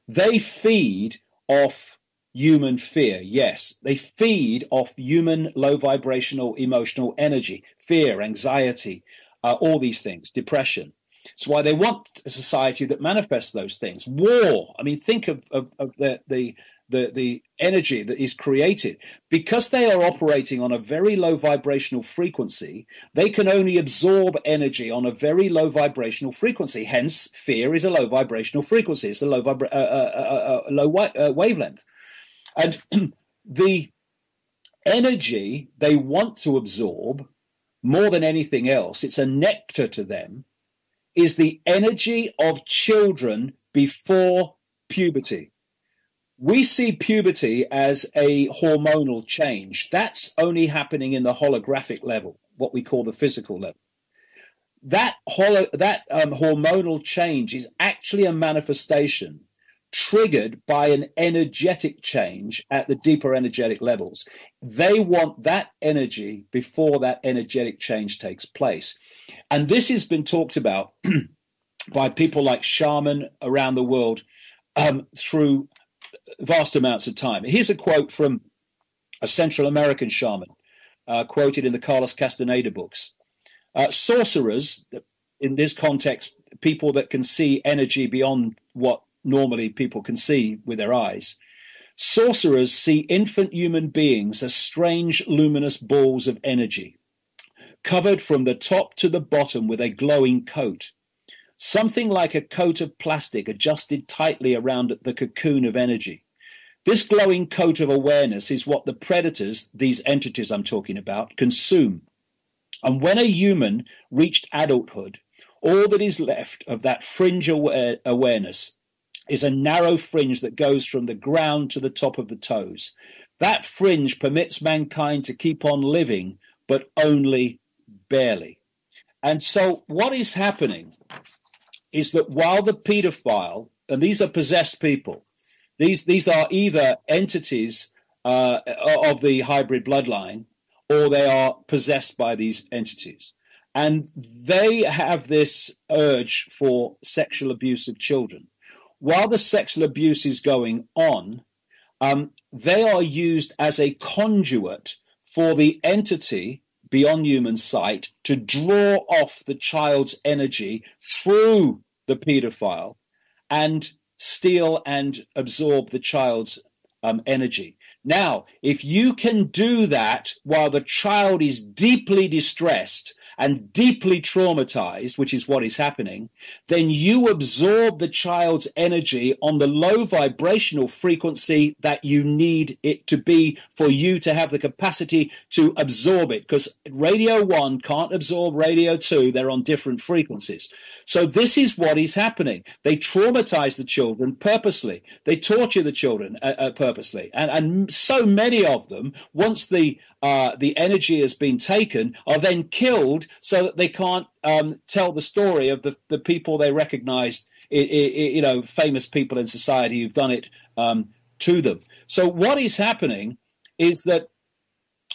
They feed off human fear. Yes, they feed off human low vibrational emotional energy, fear, anxiety, all these things, depression. It's why they want a society that manifests those things. War. I mean, think of the energy that is created. Because they are operating on a very low vibrational frequency, they can only absorb energy on a very low vibrational frequency. Hence, fear is a low vibrational frequency. It's a low wavelength. And the energy they want to absorb more than anything else, it's a nectar to them, is the energy of children before puberty. We see puberty as a hormonal change. That's only happening in the holographic level, what we call the physical level. That hormonal change is actually a manifestation triggered by an energetic change at the deeper energetic levels. They want that energy before that energetic change takes place. And this has been talked about by people like shaman around the world through vast amounts of time. Here's a quote from a Central American shaman, quoted in the Carlos Castaneda books. Sorcerers, in this context, people that can see energy beyond what normally people can see with their eyes. Sorcerers see infant human beings as strange luminous balls of energy, covered from the top to the bottom with a glowing coat, something like a coat of plastic adjusted tightly around the cocoon of energy. This glowing coat of awareness is what the predators, these entities I'm talking about, consume. And when a human reached adulthood, all that is left of that fringe awareness is a narrow fringe that goes from the ground to the top of the toes. That fringe permits mankind to keep on living, but only barely. And so what is happening is that while the pedophile, and these are possessed people, these are either entities of the hybrid bloodline, or they are possessed by these entities. And they have this urge for sexual abuse of children. While the sexual abuse is going on, they are used as a conduit for the entity beyond human sight to draw off the child's energy through the pedophile and steal and absorb the child's energy. Now, if you can do that while the child is deeply distressed and deeply traumatized, which is what is happening, then you absorb the child's energy on the low vibrational frequency that you need it to be for you to have the capacity to absorb it, because radio 1 can't absorb radio 2. They're on different frequencies. So this is what is happening. They traumatize the children purposely. They torture the children purposely. And so many of them, once the energy has been taken, are then killed so that they can't tell the story of the people they recognized, famous people in society who've done it to them. So what is happening is that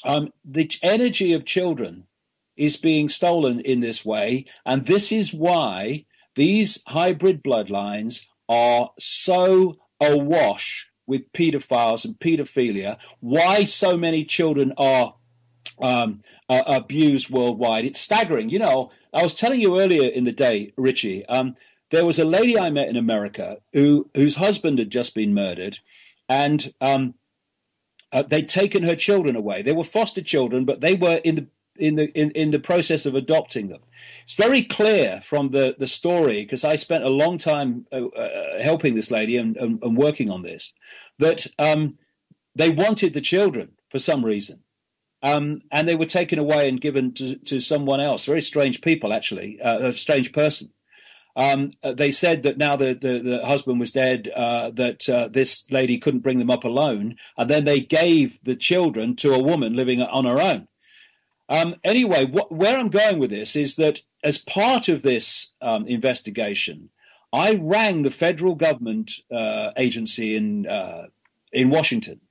the energy of children is being stolen in this way, and this is why these hybrid bloodlines are so awash with pedophiles and pedophilia, why so many children are abused worldwide. It's staggering. You know, I was telling you earlier in the day, Richie, there was a lady I met in America whose husband had just been murdered, and they'd taken her children away. They were foster children, but they were in the process of adopting them. It's very clear from the story, because I spent a long time helping this lady and working on this, that they wanted the children for some reason. And they were taken away and given to someone else. Very strange people, actually, a strange person. They said that now the husband was dead, that this lady couldn't bring them up alone. And then they gave the children to a woman living on her own. Anyway, where I'm going with this is that as part of this investigation, I rang the federal government agency in Washington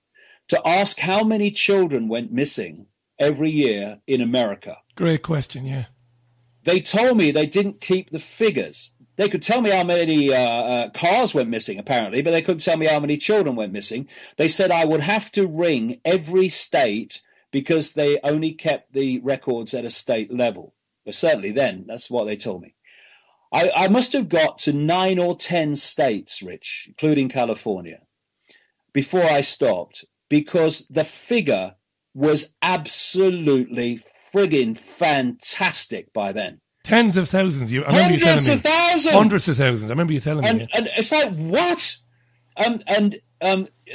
to ask how many children went missing every year in America. Great question, yeah. They told me they didn't keep the figures, They could tell me how many cars went missing, apparently, but they couldn't tell me how many children went missing. They said I would have to ring every state because they only kept the records at a state level. But certainly then, that's what they told me. I must have got to 9 or 10 states, Rich, including California, before I stopped, because the figure was absolutely friggin' fantastic by then. Tens of thousands. I remember you telling me. Hundreds of thousands. Hundreds of thousands. I remember you telling me. And it's like, what? And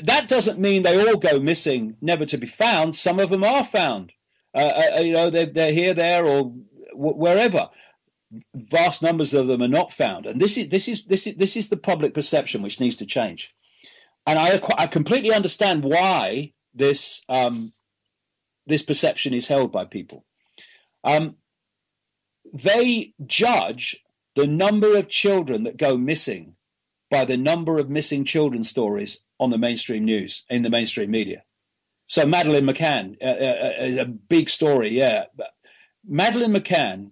that doesn't mean they all go missing, never to be found. Some of them are found. They're here, there, or wherever. Vast numbers of them are not found. And this is the public perception which needs to change. And I completely understand why this perception is held by people. They judge the number of children that go missing by the number of missing children stories on the mainstream news, in the mainstream media. So Madeleine McCann is a big story, yeah. But Madeleine McCann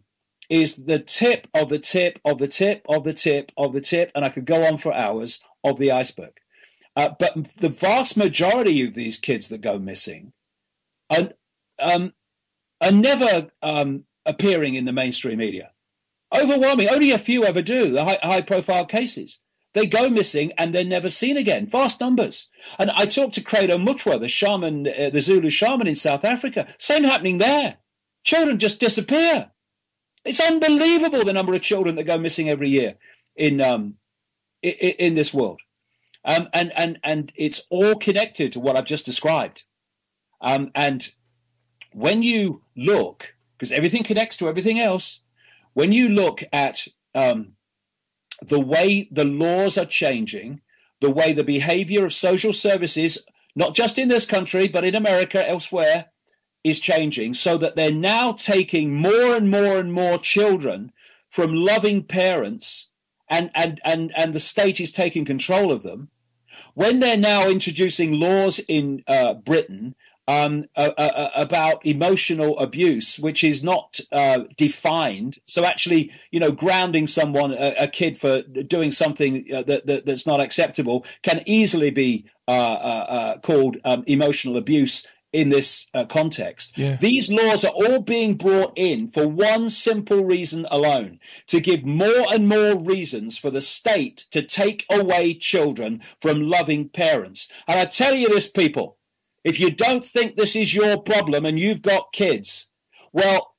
is the tip of the tip of the tip of the tip of the tip, and I could go on for hours, of the iceberg. But the vast majority of these kids that go missing are never appearing in the mainstream media. Overwhelming. Only a few ever do, the high-profile cases. They go missing and they're never seen again. Vast numbers. And I talked to Credo Mutwa, the shaman, the Zulu shaman in South Africa. Same happening there. Children just disappear. It's unbelievable the number of children that go missing every year in this world. And it's all connected to what I've just described. And when you look, because everything connects to everything else, when you look at the way the laws are changing, the way the behavior of social services, not just in this country, but in America, elsewhere, is changing, so that they're now taking more and more and more children from loving parents, and the state is taking control of them. When they're now introducing laws in Britain about emotional abuse, which is not defined. So actually, grounding someone, a kid, for doing something that's not acceptable can easily be called emotional abuse in this context. Yeah. These laws are all being brought in for one simple reason alone: to give more and more reasons for the state to take away children from loving parents. And I tell you this, people, if you don't think this is your problem and you've got kids, well,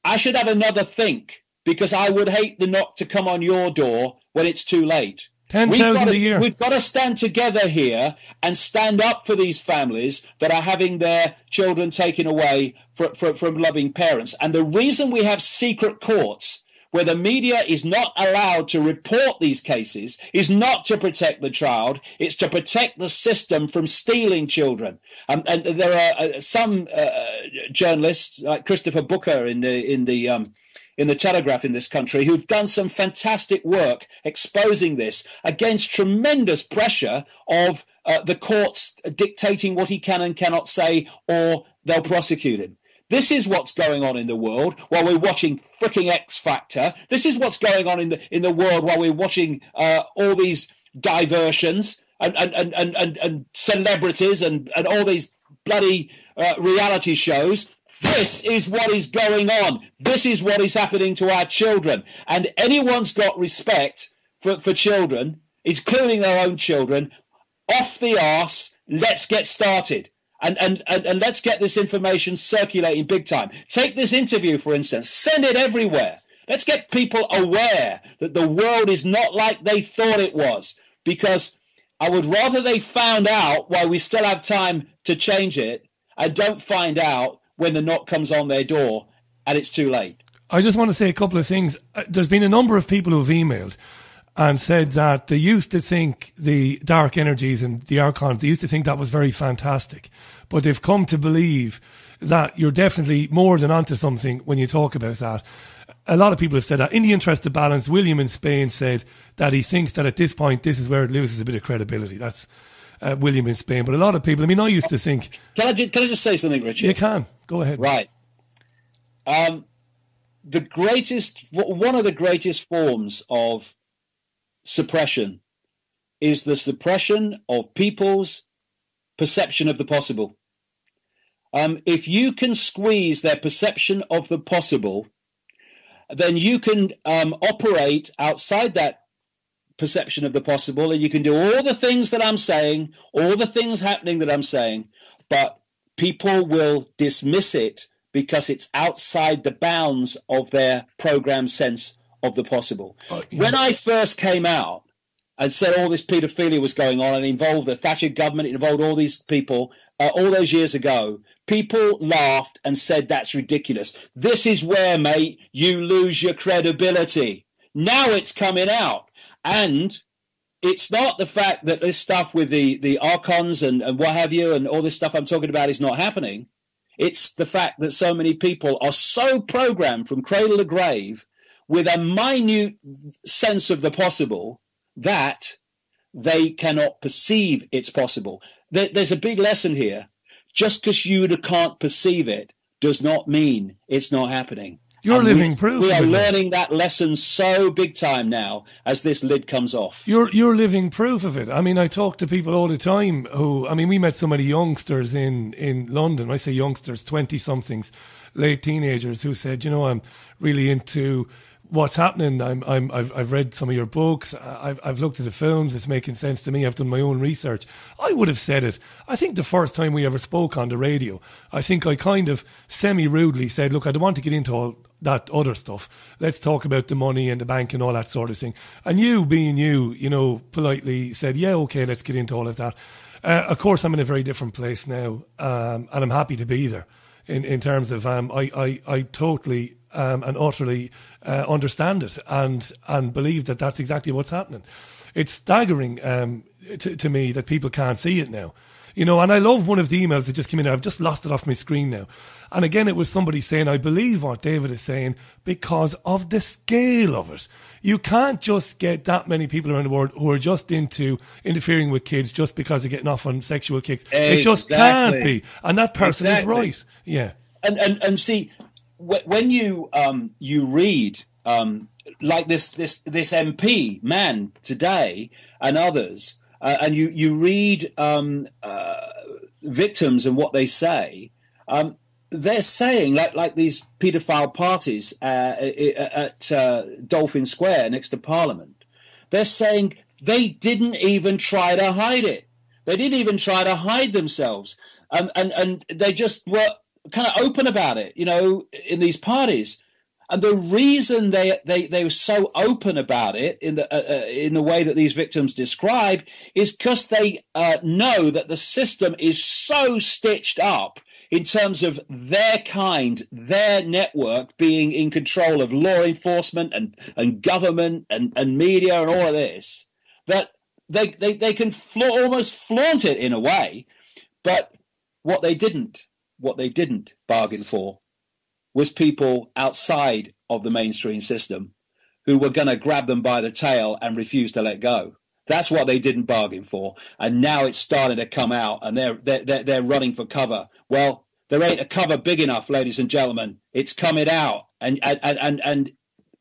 I should have another think, because I would hate the knock to come on your door when it's too late. 10,000 a year. We've got to stand together here and stand up for these families that are having their children taken away from loving parents. And the reason we have secret courts where the media is not allowed to report these cases is not to protect the child, it's to protect the system from stealing children. And there are some journalists like Christopher Booker in the Telegraph in this country who've done some fantastic work exposing this against tremendous pressure of the courts dictating what he can and cannot say, or they'll prosecute him. This is what's going on in the world while we're watching fricking X Factor. This is what's going on in the world while we're watching all these diversions and celebrities and all these bloody reality shows. This is what is going on. This is what is happening to our children. And anyone's got respect for children, including their own children, off the arse, let's get started. And let's get this information circulating big time. Take this interview, for instance. Send it everywhere. Let's get people aware that the world is not like they thought it was. Because I would rather they found out while we still have time to change it, and don't find out when the knock comes on their door and it's too late. I just want to say a couple of things. There's been a number of people who've emailed and said that they used to think the dark energies and the archons, they used to think that was very fantastic. But they've come to believe that you're definitely more than onto something when you talk about that. A lot of people have said that. In the interest of balance, William in Spain said that he thinks that at this point, this is where it loses a bit of credibility. That's William in Spain. But a lot of people, I used to think... Can I just say something, Richard? You can. Go ahead. Right. one of the greatest forms of suppression is the suppression of people's perception of the possible. If you can squeeze their perception of the possible, then you can operate outside that perception of the possible, and you can do all the things that I'm saying, all the things happening that I'm saying, but people will dismiss it because it's outside the bounds of their programmed sense of the possible. When I first came out and said all this paedophilia was going on and involved the Thatcher government, it involved all these people, all those years ago, people laughed and said, that's ridiculous. This is where, mate, you lose your credibility. Now it's coming out. And it's not the fact that this stuff with the archons and what have you and all this stuff I'm talking about is not happening. It's the fact that so many people are so programmed from cradle to grave with a minute sense of the possible that they cannot perceive it's possible. There's a big lesson here. Just because you can't perceive it does not mean it's not happening. You're living proof. We are learning that lesson so big time now as this lid comes off. You're living proof of it. I mean, I talk to people all the time we met so many youngsters in London. I say youngsters, 20-somethings, late teenagers who said, I'm really into what's happening. I've read some of your books. I've looked at the films. It's making sense to me. I've done my own research. I would have said it. I think the first time we ever spoke on the radio, I think I kind of semi-rudely said, look, I don't want to get into all that other stuff. Let's talk about the money and the bank and all that sort of thing. And you, being you, politely said, yeah, okay, let's get into all of that. Of course, I'm in a very different place now, and I'm happy to be there in terms of I totally and utterly understand it and believe that that's exactly what's happening. It's staggering to me that people can't see it now. And I love one of the emails that just came in. I've just lost it off my screen now. And again, it was somebody saying, I believe what David is saying because of the scale of it. You can't just get that many people around the world who are just into interfering with kids just because they're getting off on sexual kicks. Exactly. It just can't be. And that person is right. Yeah. And see, when you read like this MP man today and others, and you read victims and what they say, they're saying like these paedophile parties at Dolphin Square next to Parliament. They're saying they didn't even try to hide it. They didn't even try to hide themselves, and they just were kind of open about it, in these parties. And the reason they were so open about it in the way that these victims describe is because they know that the system is so stitched up in terms of their kind, their network being in control of law enforcement and government and media and all of this, that they can almost flaunt it in a way. But what they didn't bargain for was people outside of the mainstream system who were going to grab them by the tail and refuse to let go. That's what they didn't bargain for. And now it's starting to come out and they're running for cover. Well, there ain't a cover big enough, ladies and gentlemen. It's coming out and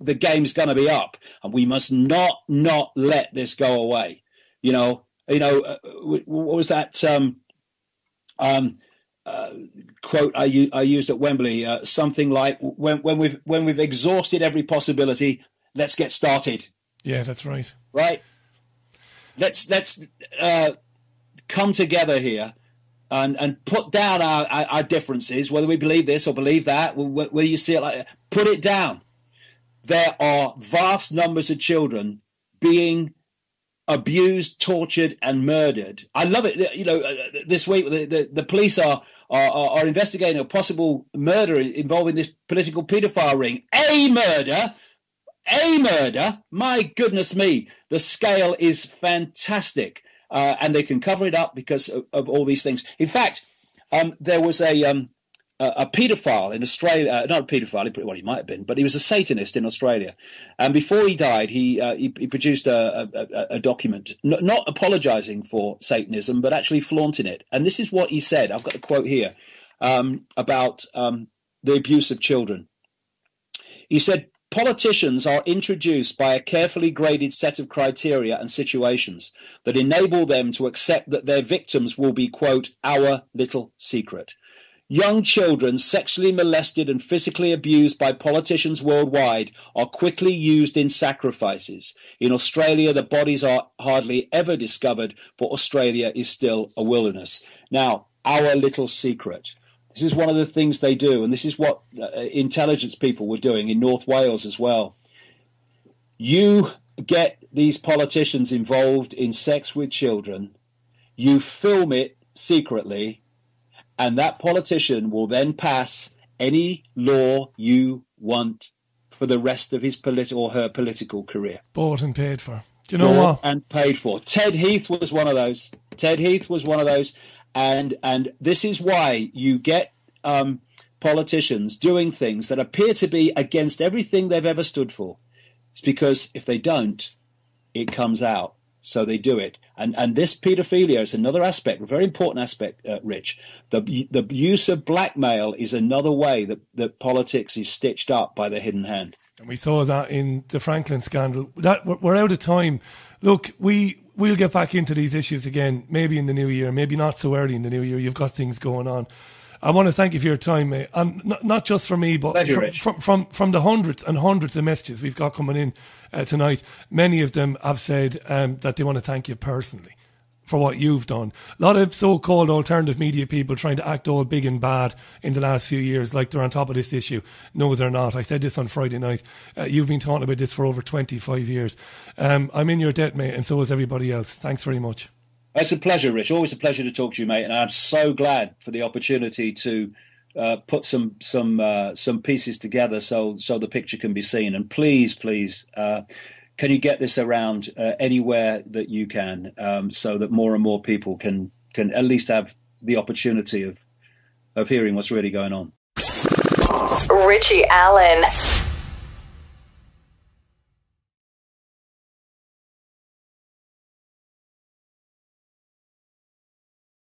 the game's going to be up. And we must not let this go away. What was that quote I used at Wembley? Something like, when we've exhausted every possibility, let's get started. Yeah, that's right. Right. Let's come together here and put down our differences, whether we believe this or believe that, whether you see it like that, put it down. There are vast numbers of children being abused, tortured, and murdered. I love it. This week, the police are investigating a possible murder involving this political paedophile ring. A murder. My goodness me, the scale is fantastic, and they can cover it up because of all these things. In fact, there was a paedophile in Australia, not a paedophile, well, he might have been, but he was a Satanist in Australia. And before he died, he produced a document, not apologizing for Satanism, but actually flaunting it. And this is what he said. I've got a quote here about the abuse of children. He said, politicians are introduced by a carefully graded set of criteria and situations that enable them to accept that their victims will be, quote, our little secret. Young children sexually molested and physically abused by politicians worldwide are quickly used in sacrifices. In Australia, the bodies are hardly ever discovered, for Australia is still a wilderness. Now, our little secret. This is one of the things they do, and this is what intelligence people were doing in North Wales as well. You get these politicians involved in sex with children, you film it secretly, and that politician will then pass any law you want for the rest of his or her political career. Bought and paid for. Do you know what? And paid for. Ted Heath was one of those. And this is why you get politicians doing things that appear to be against everything they've ever stood for. It's because if they don't, it comes out. So they do it. And this paedophilia is another aspect, a very important aspect, Rich. The use of blackmail is another way that politics is stitched up by the hidden hand. And we saw that in the Franklin scandal. We're out of time. Look, we'll get back into these issues again, maybe in the new year, maybe not so early in the new year. You've got things going on. I want to thank you for your time, mate. Not just for me, but from the hundreds and hundreds of messages we've got coming in tonight. Many of them have said that they want to thank you personally for what you've done. A lot of so-called alternative media people trying to act all big and bad in the last few years, like they're on top of this issue. No, they're not. I said this on Friday night. You've been talking about this for over 25 years. I'm in your debt, mate, and so is everybody else. Thanks very much. It's a pleasure, Rich. Always a pleasure to talk to you, mate. And I'm so glad for the opportunity to put some pieces together so the picture can be seen. And please, can you get this around anywhere that you can, so that more and more people can at least have the opportunity of hearing what's really going on. Richie Allen.